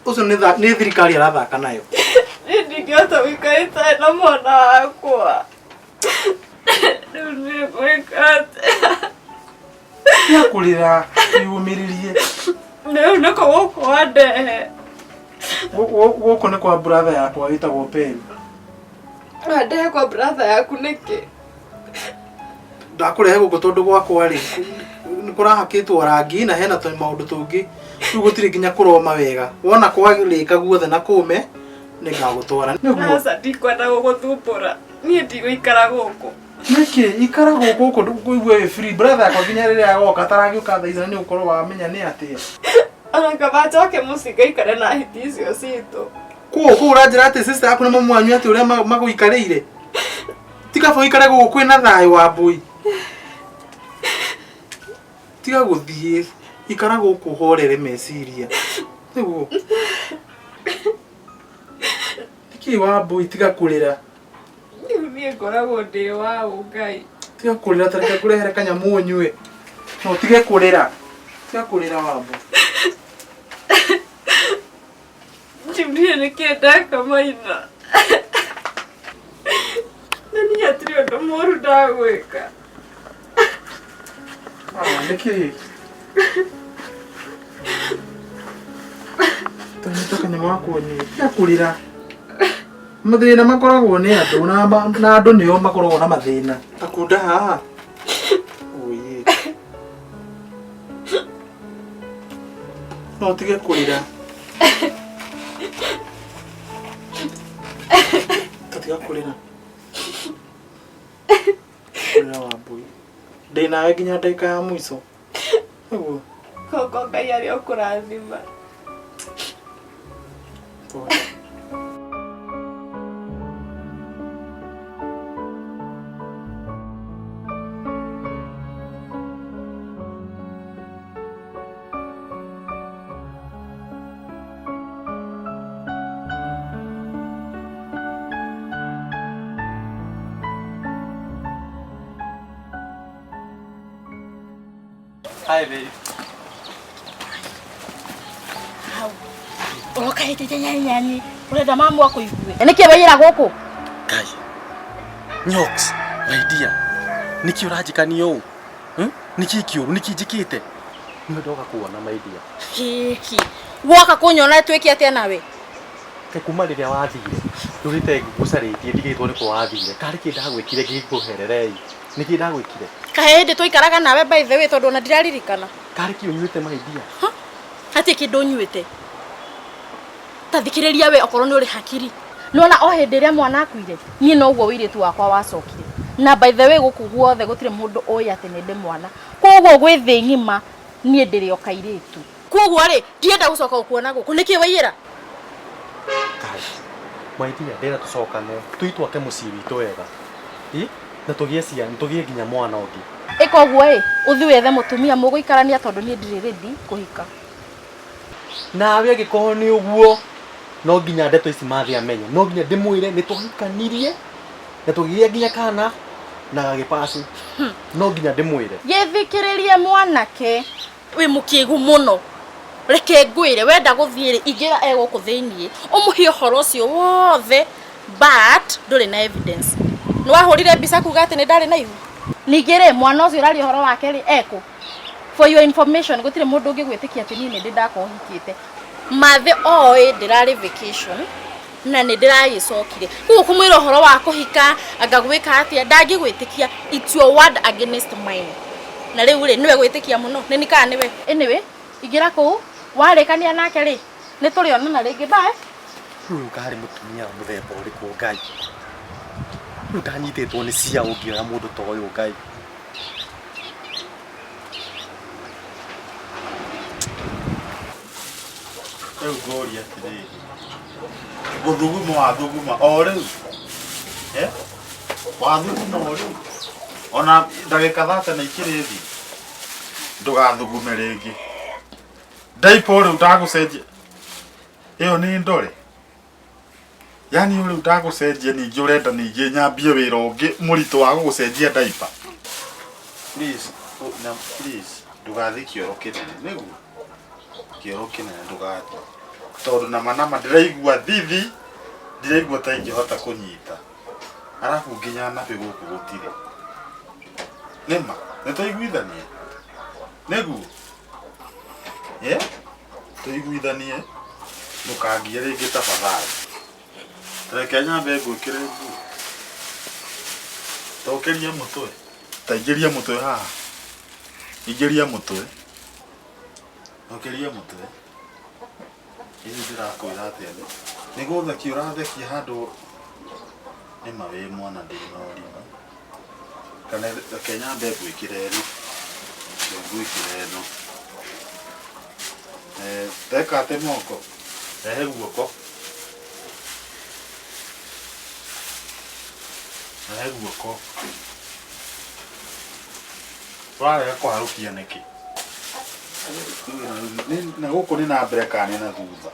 Ũcio nĩ thirikari arathaka nayo. Ndingĩhota gũikara itarĩ na mwana wakwa. Rĩu nĩ gwĩka atĩa? Tiga kũrĩra wĩyũmĩrĩrie. Rĩu nĩkũ gũkũ wandehe. Gũkũ nĩ kwa brother yakwa wĩtagwo Peri. Wandehe kwa brother yaku nĩkĩ? Ndakũrehe gũkũ tondũ gwakwa rĩ nĩ kũrahakĩtwo rangi na hena maũndũ tũngĩ rĩu gũtirĩ nginya kũroma wega. Wona kwarĩka guothe na kũme nĩ ngagũtwara. Aca ndikwenda gũgũthumbũra. Niĩ ndigũikara gũkũ. Nĩkĩ ikara gũkũ ndũkũigua wĩ free. Brother yakwa nginya rĩrĩa agoka ataragĩũka thaa ici nĩ ũgũkorwo wamenya nĩ atĩa. Ona kaba njoke mũciĩ ngaikare na hiti icio citũ. Kũu ũranjĩra atĩ sister yaku nĩ mamu wanyu atĩ ũrĩa magũikarĩire. Tiga ũikare gũkũ kwĩna thayũ wa mbũi. Tiga gũthiĩ ikara gũkũ horere meciria. Nĩguo. Nĩkĩ wa mbũi tiga kũrĩra. Rĩu niĩ ngoragwo ndĩ wa ũ Ngai. Tiga kũrĩra tarĩka ngũrehere kanyamũ ũnyue. No tige kũrĩra. Tiga kũrĩra wa mbũi. Ndiye nĩkĩ ndeka Maina. Na niĩ hatirĩ ũndũ mũru ndagwĩka. Nĩkĩ? Tanyita kanyamũ gakũ ũnyue. Tiga kũrĩra. Mathĩna makoragwo nĩ andũ na andũ nĩo makoragwo na mathĩna. Takunda haha. Oye. No tige kũrĩra. Tiga kũrĩra. Kũrĩra wa mbũi. Ndĩ nawe nginya ndagĩka ya mũico. Nĩguo. Koko Ngai arĩ o kũrathima. Hi babe. Oka hete nyanya urenda mamu wako igue. Niki wayira guku? Kai. Nyox, my dear. Niki urajikania ũũ? Niki kiuru, niki njikite. Ndoka kuona my dear. Kiki. Woka kunyona twiki atia nawe? Ke kuma rĩrĩa wathire. Ndũrĩte ngucarĩtie ndigĩtwo nĩ kwa wathire. Karĩ kĩ ndagwĩkire gĩkũhererei. Niki ndagwĩkire. Kahende tũikaraga nawe by the way tondu ona ndiraririkana. Karĩ kĩ ũnyuĩte my dear? Hati kindu nyuite. Tathikiriria we okorwo ni uri hakiri. Nona o hindi ria mwana akuire. Nie no uguo wiritu wakwa wacokire. Na by the way guku guothe gutire mundu oya ati ni ndi mwana. Koguo gwi thi ngima nie ndiri o kairitu. Koguo ri ndienda gucoka kuona guku niki waiyira. Kai. Mwaithia ndĩra tũcokane twake mũciĩ witũ wega na tũgĩe ciana tũgĩe nginya mwana ũngĩ. Ĩka ũguo ũthiĩ wethe mũtumia mũgũikarania tondũ niĩ ndirĩ ready kũhika. Nawe angĩkorwo nĩ ũguo no nginya ndeto ici mathĩ amenye, no nginya ndĩmwĩre nĩ tũhikanirie na tũgĩe nginya kana na gagĩpaci. No nginya ndĩmwĩre. Gĩthikĩrĩrie mwanake wĩ mũkĩgu mũno. Reke ngwĩre wenda gũthiĩ ingĩra gũkũ thĩiniĩ ũmũhe ũhoro ũcio wothe but ndũrĩ na evidence. Nĩ wahũrire mbica kuga atĩ nĩ ndarĩ na ihu. Ningĩ rĩ mwana ũcio ũrarĩ ũhoro wake rĩ eko. For your information gũtirĩ mũndũ ũngĩgwĩtĩkia atĩ niĩ nĩ ndĩ ndakohikĩte. Mathe oĩ ndĩrarĩ vacation na nĩ ndĩragĩcokire. Kuo kũmwĩra ũhoro wa kũhika angagwĩka atĩa ndangĩgwĩtĩkia. It's your word against mine. Na rĩu rĩ nĩwe gwĩtĩkia mũno nĩ nikaa nĩwe. Anyway ingĩra kũu warĩkania nake rĩ nĩ tũrĩonana rĩngĩ bye. Rĩu karĩ mũtumia mũthemba ũrĩkũ Ngai. Rĩu ndanyitĩtwo nĩ cia ũngĩoya mũndũ ta ũyũ Ngai. Rĩu ngoria atĩrĩrĩ. Gũthuguma wathuguma o rĩu. Wathuguma o rĩu. Ona ndagĩka 30 na ikĩrĩ thĩ. Ndũgathugume rĩngĩ. Ndaipo rĩu ndagũcenjia. Ĩyo nĩ ndore. Yani rĩu ndagũcenjia ningĩ ũrenda ningĩ nyambie wĩra ũngĩ mũritũ wa gũgũcenjia ndaipa. Please, please ndũgathiĩ kĩoro kĩnene nĩguo. Kĩoro kĩnene ndũgathiĩ. Tondũ nama ndĩraigua thithi, ndĩraigua ta ingĩhota kũnyita. Arabu nginya nabe gũkũ gũtirĩ. Nĩma, nĩtũiguithanie. Nĩguo. Tũiguithanie. Ndũkangie rĩngĩ tafadhali. Reke nyambe ngwĩkĩre nguo. Tũkĩrie mũtwe. Ta ingĩria mũtwe haha. Ingĩria mũtwe. Tũkĩrie mũtwe. Ini ndĩrakwĩra atĩa nĩ gũthekia ũrathekia handũ nĩma wĩ mwana ndĩna ũrimũ. Kana reke nyambe ngwĩkĩre ĩno. Ngwĩkĩre ĩno. Teka atĩ moko. Rehe guoko. Rehe guoko. Ũrarega kũharũkia nĩkĩ? Na gũkũ nĩ na mbere kana na thutha.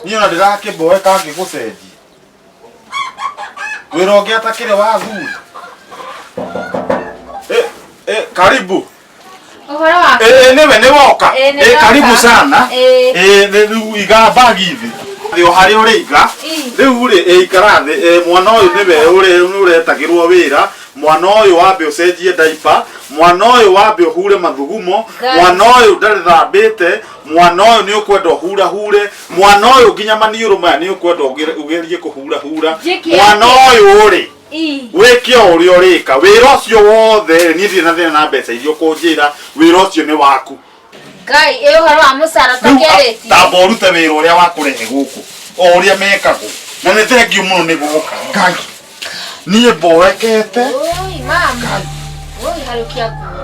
Niĩ ona ndĩrakĩmboe kangĩgũcenjia. Wĩra ũngĩ atakĩrĩ wa thutha. Karibu. Ũhoro waku? Nĩwe nĩ woka. Karibu sana. Rĩu iga bagi hivi. Thio harĩ ũrĩiga. Rĩu rĩ ikara thĩ mwana ũyũ nĩwe ũretagĩrwo wĩra. Mwana ũyũ wambe ũcenjie diaper. Mwana ũyũ wambe ũhure mathugumo. Mwana ũyũ ndarĩ thambĩte. Mwana ũyũ nĩ ũkwenda ũhura. Mwana ũyũ nginya maniũrũ maya nĩ ũkwenda ũgerie kũhura. Mwana ũyũ rĩ wĩke ũrĩa ũrĩka. Wĩra ũcio wothe niĩ ndirĩ na thĩna na mbeca iria ũkũnjĩra. Wĩra ũcio nĩ waku. Ngai ũhoro wa mũcara tũkĩrĩtie. Tamba ũrute wĩra ũrĩa wakũrehe gũkũ. O ũrĩa mekagwo. Na nĩ thengiũ mũno nĩ gũka. Ngai. Niĩ mboekete. Oi mama. Oi harukia nguo.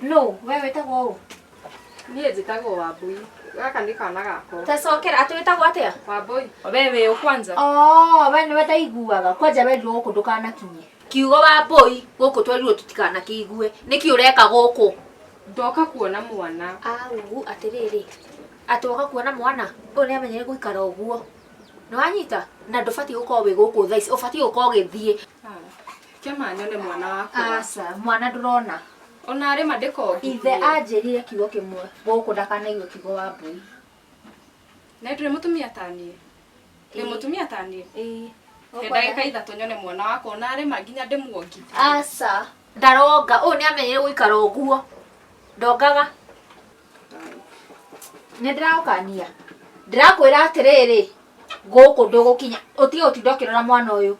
No, wewe wĩtagwo ũ? Niĩ njĩtagwo Wambui. Gaka nĩ kana gakwa. Tacokera atĩ wĩtagwo atĩa? Wambui. Wewe kwanza. We nĩwe ndaiguaga. Kwanja wendirwo gũkũ ndũkanakinye. Kiugo Wambui gũkũ twerirwo tũtikanakĩigue. Nĩkĩ ũreka gũkũ? Ndoka kuona mwana. Au atĩrĩrĩ. Atĩ woka kuona mwana? Ũyũ nĩamenyere gũikara ũguo. Nĩwanyita? Na ndũbatiĩ gũkorwo wĩ gũkũ thaa ici. Ũbatiĩ gũkorwo ũgĩthiĩ. Kĩama nyone mwana wakwa. Aca, mwana ndũrona. Ona arĩ mandĩko. Ithe anjĩrire kiugo kĩmwe. Gũkũ ndakanaigue kiugo Wambui. Na ndũrĩ mũtumia ta niĩ. Nĩ mũtumia ta niĩ. Ndagĩka ithatũ nyone mwana wakwa ona arĩ nginya ndĩmuongithie. Aca, ndaronga. Ũyũ nĩamenyere gũikara ũguo. Ndongaga. Nĩndĩraũkania. Ndĩrakwĩra atĩrĩrĩ. Goko ndugukinya utige utindokirora mwana uyu.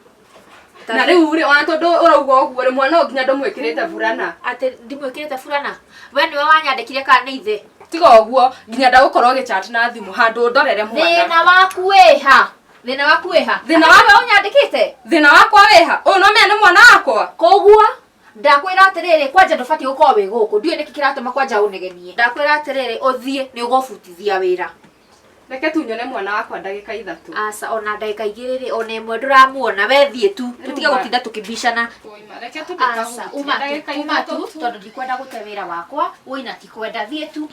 Na riu ri ona tondu urauga uguo ri mwana nginya ndumwikirite burana. Ate ndimwikirite burana. We niwe wanyandikire kana ni ithe. Tiga uguo nginya ndagukorwo gichat na thimu handu ndorere mwana. Thina waku weha. Thina waku weha. Thina waku unyandikite. Thina wakwa weha. Uyu no mena mwana wakwa. Kogua ndakwira atiriri kwanja ndubati gukorwo wi guku. Ndiwe niki kiratuma kwanja unegenie. Ndakwira atiriri uthie ni ugobutithia wira. Reke tu nyone mwana wakwa ndagika 3. Asa ona ndagika 2 ona imwe nduramuona we thie tu. Tutige gutinda tukibishana. Reke tu Asa uma tu tondu ndikwenda gute wira wakwa. Uina ti kwenda thie tu.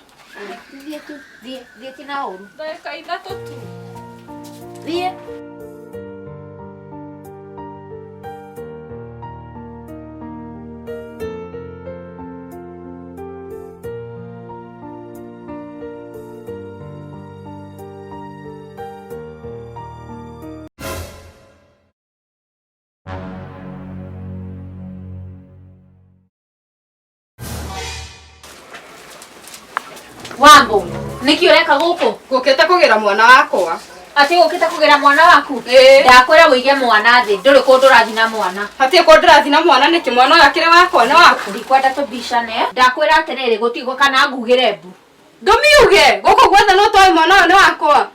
Thie tu. Thie tina uru. Ndagika 3 tu. Thie. Wambo, niki ureka guku? Gukite kugira mwana wakwa. Ati gukite kugira mwana waku? Ndakwira wige mwana thi, nduri kundu rathi na mwana. Hati kundu rathi na mwana niki mwana uyu akire wakwa ni waku. Ndikwenda tubishane. Ndakwira atiriri gutigwo kana ngugire mbu. Ndumiuge, guku gwethe no toy mwana uyu ni wakwa.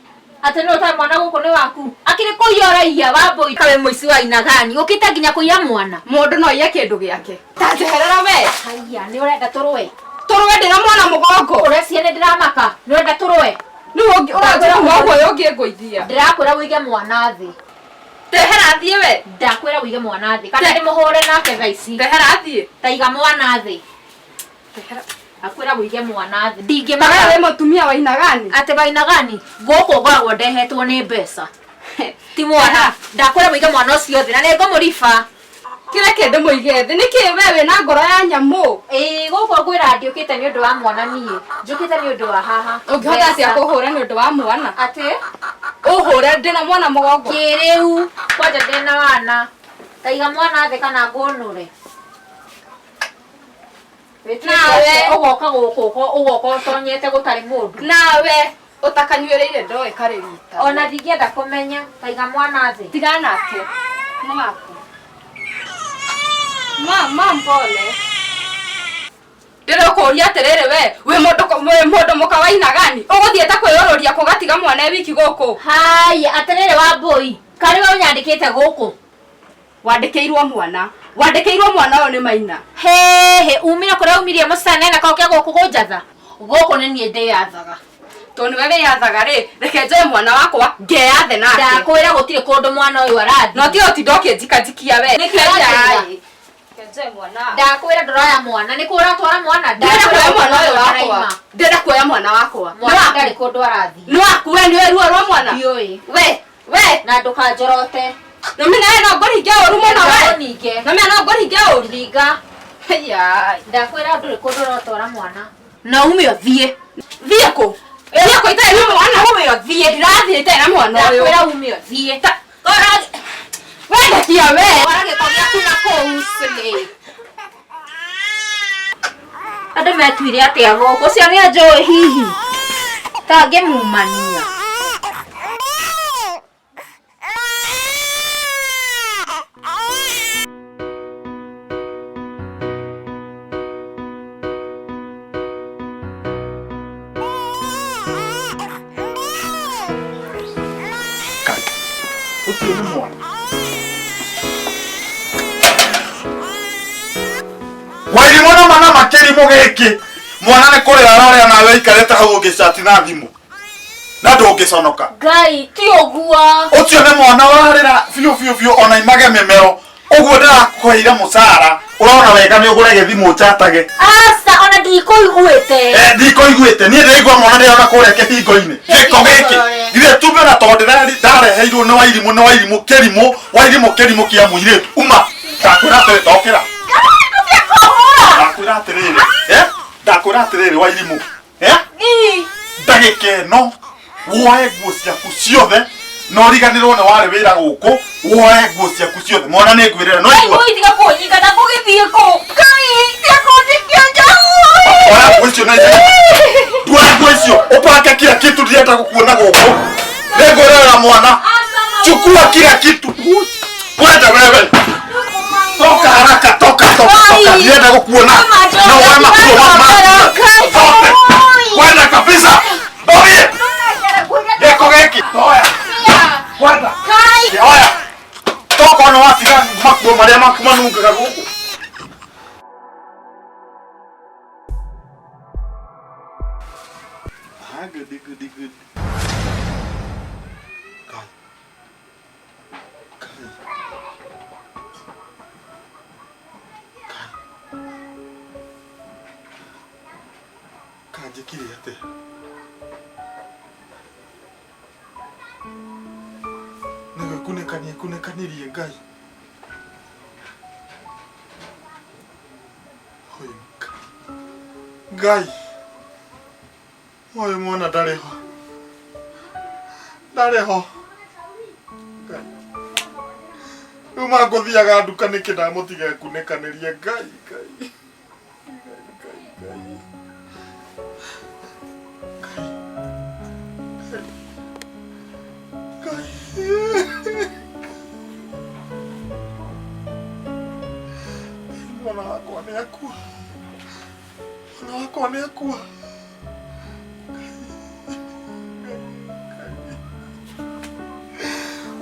Ati no toy mwana guku ni waku. Akire kuiyora iya Wambo ikawe muici wa ina gani? Ukite nginya kuiya mwana. Mundu no iye kindu giake. Tanjeherera we. Haya, ni urenda turwe. Turwe ndina mwana mugongo. Ureciene ndiramaka. Ni urenda turwe. Ni ungi uragira mugongo uyu ungi ngoithia. Ndirakwira wige mwana thi. Tehera thie we. Ndakwira wige mwana thi. Kana ndimuhure nake thaici. Tehera thie. Taiga mwana thi. Tehera. Akwira wige mwana thi. Ndingimaka we mutumia wa ina gani? Ate wa ina gani? Goko gwagwo ndehetwo ni mbeca. Ti mwana. Ndakwira wige mwana ucio thi na ni ngomuriba. Kire kende muigethe niki wewe na ngoro ya nyamu. Goko gwira ndiukite ni undu wa mwana nie. Njukite ni undu wa haha. Ungihota cia kuhura ni undu wa mwana. Ate uhure ndina mwana mugongo. Kiriu kwanja ndina wana. Taiga mwana thi kana ngunure. Nawe ugoka guku ugoka utonyete gutari mundu. Nawe utakanywereire ndoe karirita. Ona ndingienda kumenya taiga mwana thi. Tigana nake. Mamaku. Mama mpole. Ndero kuria atiriri we mundu mukawaina gani? Uguthieta kwiyororia kugatiga mwana wiki guku. Haya atiriri Wambui. Kari we unyandikite guku. Wandikeirwo mwana. Wandikeirwo mwana uyu ni maina. He umira kuria umirie musane na kaukia guku gunjatha. Guku ni nie ndiyathaga. Toni wewe yathaga ri reke njoe mwana wakwa ngeyathe nake. Ndakwira gutire kundu mwana uyu arathi. No ti otindoke njikanjikia we. Niki ndakwira ndoroya mwana niku uratwara mwana. Ndakwira mwana uyu wakwa. Ndenda kuoya mwana wakwa. Mwana ndari kundu arathi. No akuwe ni ruo rwa mwana. Yoi. We na ndukanjorote. No mina no ngorihinge uru mwana we. Ninge. No mina no ngorihinge uru ringa. Ya ndakwira nduri kundu uratwara mwana. Na umio thie. Thie ku. Thie ku ita ni mwana umio thie ndirathie ita na mwana uyu. Ndakwira umio thie. Ora wenda kia we. Warage kwambia kuna kousle. Ado metuire atia goko cia ni anjoe hihi. Tange mumania. Ucio ni mwana. Wairi mwana mana makeri mugiki. Mwana ne kore arare nawe ikareta hau ngicati na thimu. Na ndungiconoka. Ngai ti ogua. Ucio ni mwana warira fiu ona image memero. Uguo ndirakuheire mucara. Urona wega ni ugure githimu chatage. Asa ona ndikoiguite. Ndikoiguite. Ni ndigwa mwana ndira kure kihingo-ini. Giko giki. Gire tumbe na tonde ndareheirwo ni wairimu kerimo kia muiretu. Uma. Ndakwira te ndokira. Ndakwira atiriri. Ndakwira atiriri wairimu. Ndagika ino woe nguo ciaku ciothe no riganirwo ni wari wira guku woe nguo ciaku ciothe mwana ni ngwirira no igua ai tiga kunyika na kugithie ku kai tia kundikia jamu oya nguo icio na ndua nguo icio upake kila kitu ndienda gukuona guku ni ngwirira mwana asa Chukua kila kitu. Kwenda wewe. Toka haraka, toka. Nienda kukuona. Na wema kwa mama. Kwenda kabisa. Oye. Yeko geki. Oya. Kwenda. Oya. Toka na wapi gani makbo maria makumanunga gaguku. Good. Kanjikire ate. Naga kunekanirie Ngai. Ngai. Oyo mwana ndareho. Ngai. Uma ngothiaga nduka niki ndamutiga kunekanirie Ngai. Mwana wako anakuwa.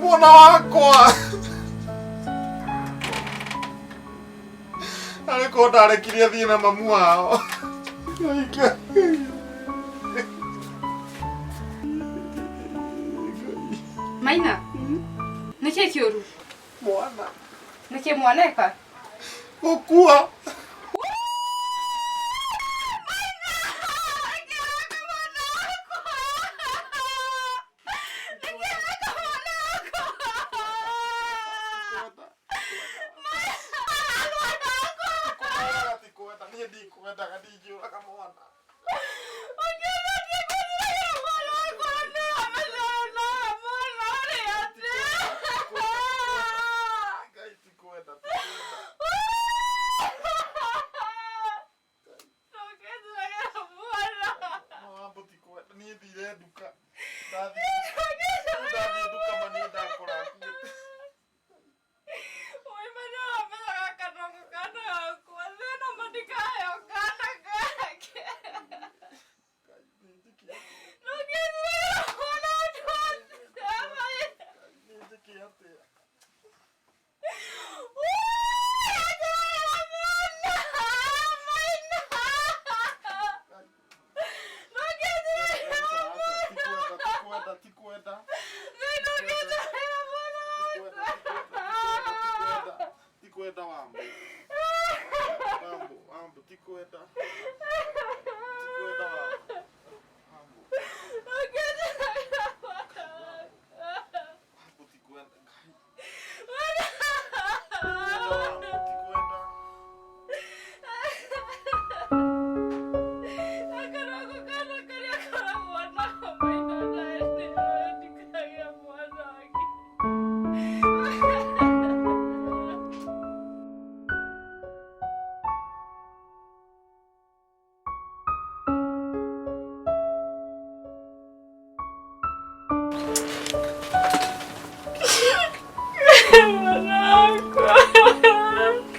Mwana wako. Alikuwa ndarekirie thii na mamu wao. Maina. Niki kioru? Mwana. Niki mwaneka? Gukua.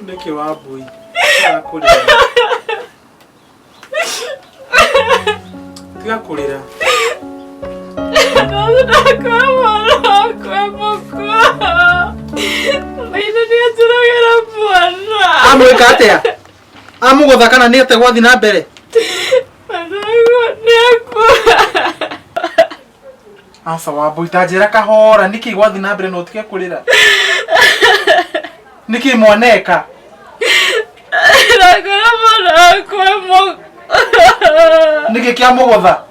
Niki wabui. Akurira. Tiga kurira. Amwika atia? Amugotha kana ni ate gwathi na mbere? Asa wabui tajira kahora niki gwathi na mbere no tige kurira. Niki mwaneka. Niki kia mugotha.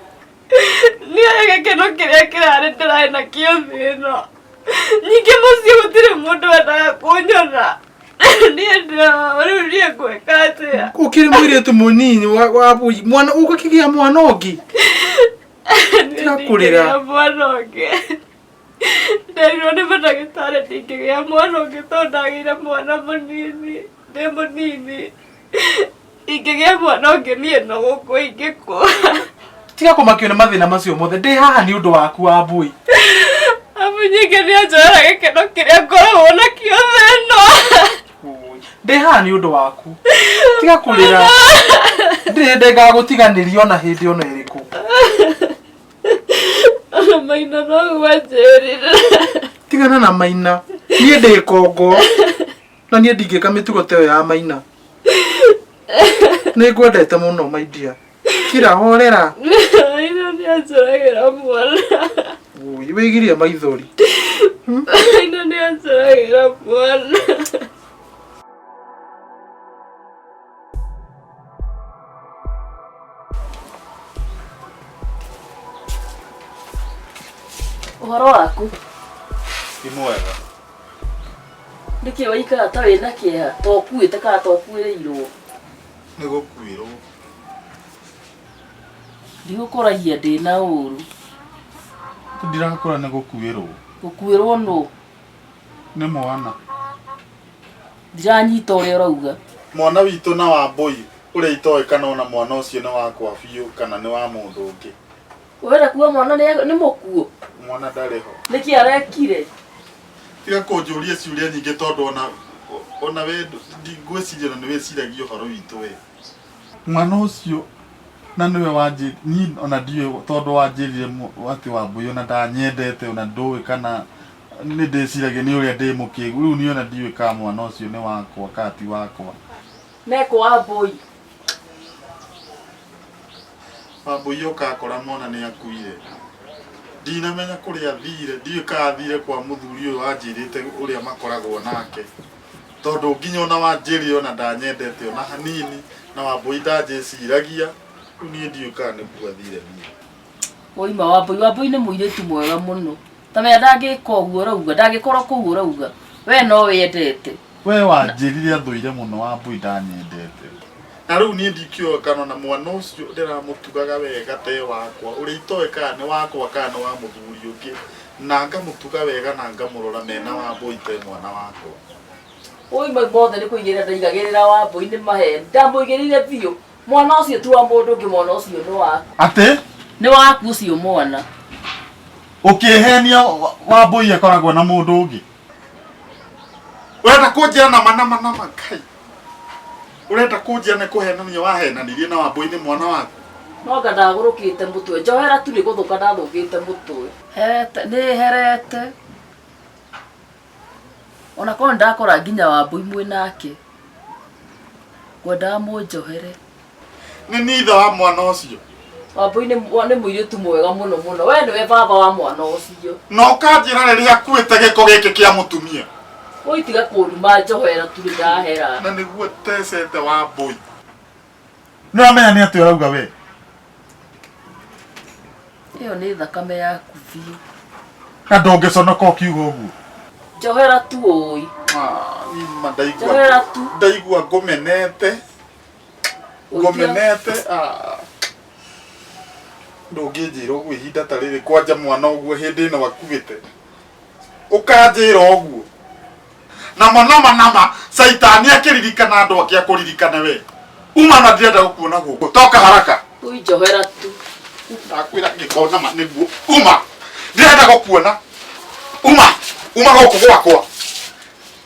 Niye keno kiria kirare ndirae na kio thino. Nyingi muci gutire mundu wendaga kunyona. Niye ndiye gweka atia. Ukiri mwiritu munini wabui mwana ugakigia mwana ungi. Tiga kurira. Mwana ungi. Nderirwo nĩ mandagĩtarĩ ndingĩgĩa mwana ũngĩ tondũ ndagĩire mwana mũnini ndĩ mũnini. Ingĩgĩa mwana ũngĩ niĩ no gũkua ingĩkua. Tiga kũmakio nĩ mathĩna macio mothe. Ndĩ haha nĩ ũndũ waku Wambui. Amu Munyingi ni anjara gikeno kiria ngoragwo nakio theno. Ndeha ni undu waku. Tiga kurira. Ndenga gutiganirio na hindi ona iriku. Maina no gwanjirira. Tigana na Maina. Nie ndi kongo. Na nie ndingika mitugo teo ya Maina. Nĩ ngwendete mũno my dear. Kira horera. Maina ni anjaragira mwana. Ui wĩgirie maithori. Maina ni anjaragira mwana. Uhoro waku? Ti mwega. Nĩkĩ waikara ta wĩna kĩeha? Tokuĩte kana tokuĩrĩirwo? Nĩ gũkuĩrwo. Ndigũkũragia ndĩna ũru. Ndirakora nĩ gũkuĩrwo. Gũkuĩrwo nũ? Nĩ mwana. Ndiranyita ũrĩa ũrauga. Mwana witũ na Wambũi ũrĩa itoĩ kana ona mwana ũcio nĩ wakwa biũ kana nĩ wa mũndũ ũngĩ. Wenda kuga mwana nĩ mũkuũ? Mwana ndarĩ ho. Nĩkĩ arekire? Tiga kũnjũria ciũria nyingĩ tondũ ona we ndigwĩciria na nĩ wĩciragia ũhoro witũ we. Mwana ũcio na nĩwe wanjĩ niĩ ona ndiũĩ tondũ wanjĩrire atĩ Wambũi ona ndanyendete ona ndũĩ kana nĩ ndĩciragia nĩ ũrĩa ndĩ mũkĩgu rĩu niĩ ona ndiũĩ kana mwana ũcio nĩ wakwa kana ti wakwa. Meko Wambũi. Wambũi ũkakora mwana nĩ akuire. Ndinamenya kũrĩa athire, ndiũĩ kana athire kwa mũthuri ũyũ wanjĩrĩte ũrĩa makoragwo nake. Tondũ nginya ona wanjĩrire ona ndanyendete ona hanini na Wambũi ndanjĩciragia rĩu niĩ ndiũĩ kana nĩkuo athire niĩ. Oima Wambũi nĩ mũirĩtu mwega mũno. Tamenya ndangĩka ũguo ũrauga, ndangĩkorwo kũu ũrauga. We no wendete. We wanjĩrire athũire mũno Wambũi ndanyendete. Na rĩu niĩ ndikĩoĩ kana na mwana ũcio ndĩramũtugaga wega te wakwa ũrĩa itoĩ kana nĩ wakwa kana nĩ wa mũthuri ũngĩ na ngamũtuga wega na ngamũrora mena Wambũi te mwana wakwa. Oima mothe nĩ kũigĩrĩra ndaigagĩrĩra Wambũi nĩ maheni. Ndamũigĩrĩire biũ. Mwana ũcio tu wa mũndũ ũngĩ mwana ũcio nĩ waku. Atĩ? Nĩ waku ũcio mwana. Ũkĩhenia Wambũi akoragwo na mũndũ ũngĩ. Ũrenda kũnjĩra nama Ngai. Urenda kũnjia nĩ kũhenania wahenanirie na Wambũi nĩ mwana waku. No nga ndagũrũkĩte mũtwe. Njohera tu nĩ gũthũka ndathũkĩte mũtwe. Herete nĩ herete. Ona korwo ndakora nginya Wambũi mwĩ nake. Ngwendaga mũnjohere. Nĩ niĩ ithe wa mwana ũcio. Wambũi nĩ mũirĩtu mwega mũno mũno. We nĩwe baba wa mwana ũcio. No ũkanjĩra rĩrĩa akuĩte gĩko gĩkĩ kĩa mũtumia. Ũitiga kũruma njohera tu nĩ ndahera. Na nĩguo tecete Wambũi. Nĩ wamenya nĩ atĩ ũrauga we. Ĩyo nĩ thakame yaku biũ. Na ndũngĩconoka ũkiuga ũguo. Njohera tu ũĩ. Nima Njohera tu. ndaigua ngũmenete. Ngũmenete. Ndũngĩnjĩra ũguo ihinda ta rĩrĩ kwanja mwana ũguo hĩndĩ ĩno akuĩte. Ũkanjĩra ũguo. Nama Saitani akĩririkana andũ ake akũririkane we. Uma na ndirenda gũkuona gũkũ. Toka haraka. Ũi njohera tu. Ndakwĩra gĩko nama nĩguo. Uma. Ndirenda gũkuona. Uma gũkũ gwakwa.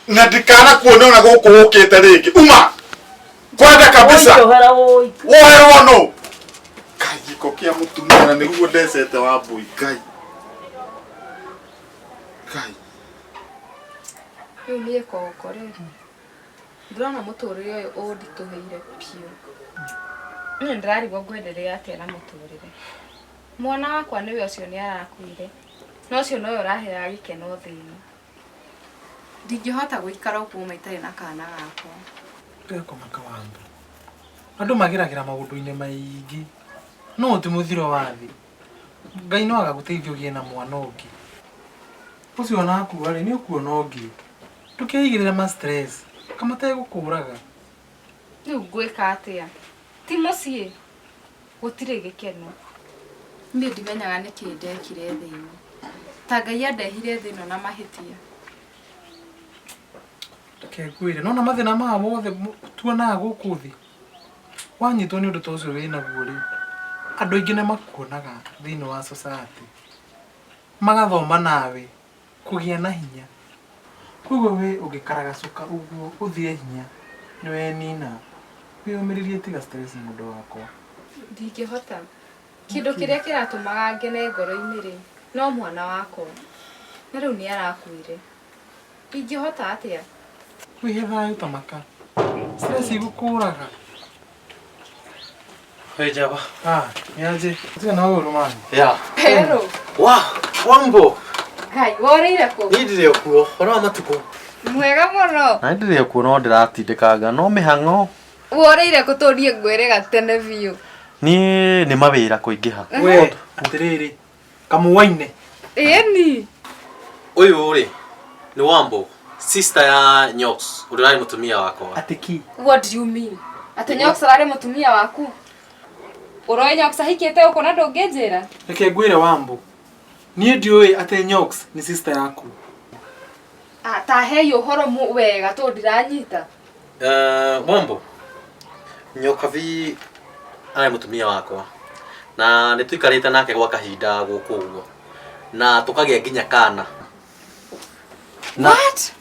Na ndikana kuona ona gũkũ ũkĩte rĩngĩ. Uma. Kwenda kabisa. Njohera ũi. Woherwo no. Ngai gĩko kĩa mũtumia na nĩguo ndecete Wambũi Ngai. Rĩu niĩ koko rĩ. Ndĩrona mũtũrĩre ũyũ ũnditũhĩire biũ. Niĩ ndĩrarigwo ngwenderea atĩa na mũtũrĩre. Mwana wakwa nĩwe ũcio nĩ arakuire. No ũcio nowe ũraheaga gĩkeno thĩinĩ. Ndingĩhota gũikara ũguo maitarĩ na kana gakwa. Ndĩrakoma kawanga. Andũ mageragĩra maũndũ-inĩ maingĩ. No ti mũthiro wa thĩ. Ngai no agagũteithia ũgĩe na mwana ũngĩ. Ũcio ona akua rĩ nĩ ũkuona ũngĩ. Ndũkeigĩrĩre ma stress. Kamategũkũraga. Rĩu ngwĩka atĩa? Ti mũciĩ. Gũtirĩ gĩkeno. Niĩ ndimenyaga nĩkĩ ndekire thĩinĩ. Ta Ngai andehire thĩ ĩno na mahĩtia. Ndakegwĩre no na mathĩna maya mothe tuonaga gũkũ thĩ. Wanyitwo nĩ ũndũ ta ũcio wĩnaguo rĩ. Andũ aingĩ nĩ makuonaga thĩinĩ wa society. Magathoma nawe. kũgĩa na hinya. Koguo we ũngĩkaragacuka ũguo ũthiĩ hinya nĩwe nina. Wĩyũmĩrĩrie tiga stress mũndũ wakwa. Ndingĩhota. Kĩndũ kĩrĩa kĩratũmaga ngene ngoro-inĩ rĩ, no mwana wakwa. Na rĩu nĩ arakuire. Ndingĩhota atĩa? Wĩhe thayũ ta maka. Stress igũkũraga. Hey Java. Niaje. Tiga na ũru man. Yeah. Pero. Wambo. Ngai, woreire kũ? Ni ndire kuo. Ora matuko. Mwega mũno. Na ndire kuo no ndiratindĩkanga no mĩhang'o. Woreire kũ tũrie ngwĩre gatene biũ? Niĩ nĩ mawĩra kũingĩha. We, atĩrĩrĩ. Kamuwaine. Ĩni. Ũyũ rĩ nĩ Wambo, sister ya Nyox, ũrĩa arĩ mũtumia wakwa. Atiki. What do you mean? Atĩ Nyox ararĩ mũtumia waku? Ũroĩ Nyox ahikĩte ũkũ na ndũngĩnjĩra? Reke ngwĩre Wambo. Niĩ ndiũĩ atĩ Nyox nĩ sister yaku. Ta hei ũhoro wega tondũ ndiranyita. Wambo, Nyokabi arĩ mũtumia wakwa. Na nĩ tũikarĩte nake gwa kahinda gũkũ ũguo. Na tũkagĩa nginya kana. What?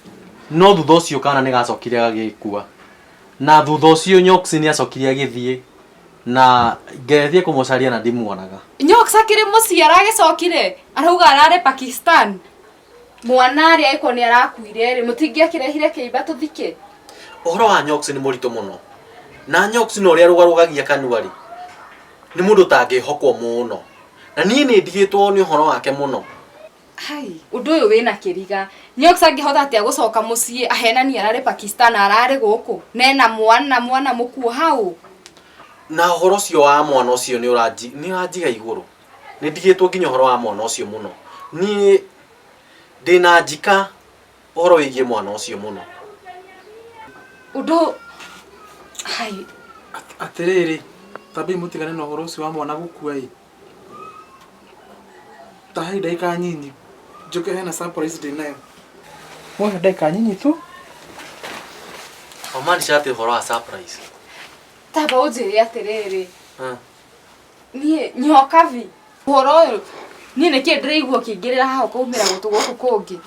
No thutha ũcio kana nĩ gacokire gagĩkua. Na thutha ũcio Nyox nĩ acokire agĩthiĩ. Na ngeretie kũmũcaria na ndimuonaga. Nyox akĩrĩ mũciĩ aragĩcokire. Arauga ararĩ Pakistan. Mwana arĩa eko nĩ arakuire rĩ, mũtingĩakĩrehire kĩimba tũthike. Ũhoro wa Nyox nĩ mũritũ mũno. Na Nyox no ũrĩa rũgarũgagia kanua rĩ. Nĩ mũndũ tangĩhokwo mũno. Na niĩ nĩ ndigĩtwo nĩ ũhoro wake mũno. Hai, ũndũ ũyũ wĩna kĩriga. Nyox angĩhota atĩa gũcoka mũciĩ ahenani ararĩ Pakistan ararĩ gũkũ. Nena mwana mũkuo hau. Na ũhoro ũcio wa mwana ũcio nĩ ũranjiga igũrũ. Nĩ ndigĩtwo nginya ũhoro wa mwana ũcio mũno. Niĩ ndĩna njika ũhoro wĩgiĩ mwana ũcio mũno. Ũndũ hai Atĩrĩrĩ, tambi mũtigane na ũhoro ũcio wa mwana gũkua ĩ. Ta hai ndagĩka nyinyi. Njoke hena surprise ndĩnayo. Mwahe ndagĩka nyinyi tu. Wamaanisha atĩ ũhoro wa surprise. taba ũnjĩre atĩrĩrĩ. Niĩ Nyokabi. Ũhoro ũyũ niĩ nĩkĩ ndĩraigua kĩingĩrĩra haha ũkaumĩra gũtũ gũkũ kũngĩ.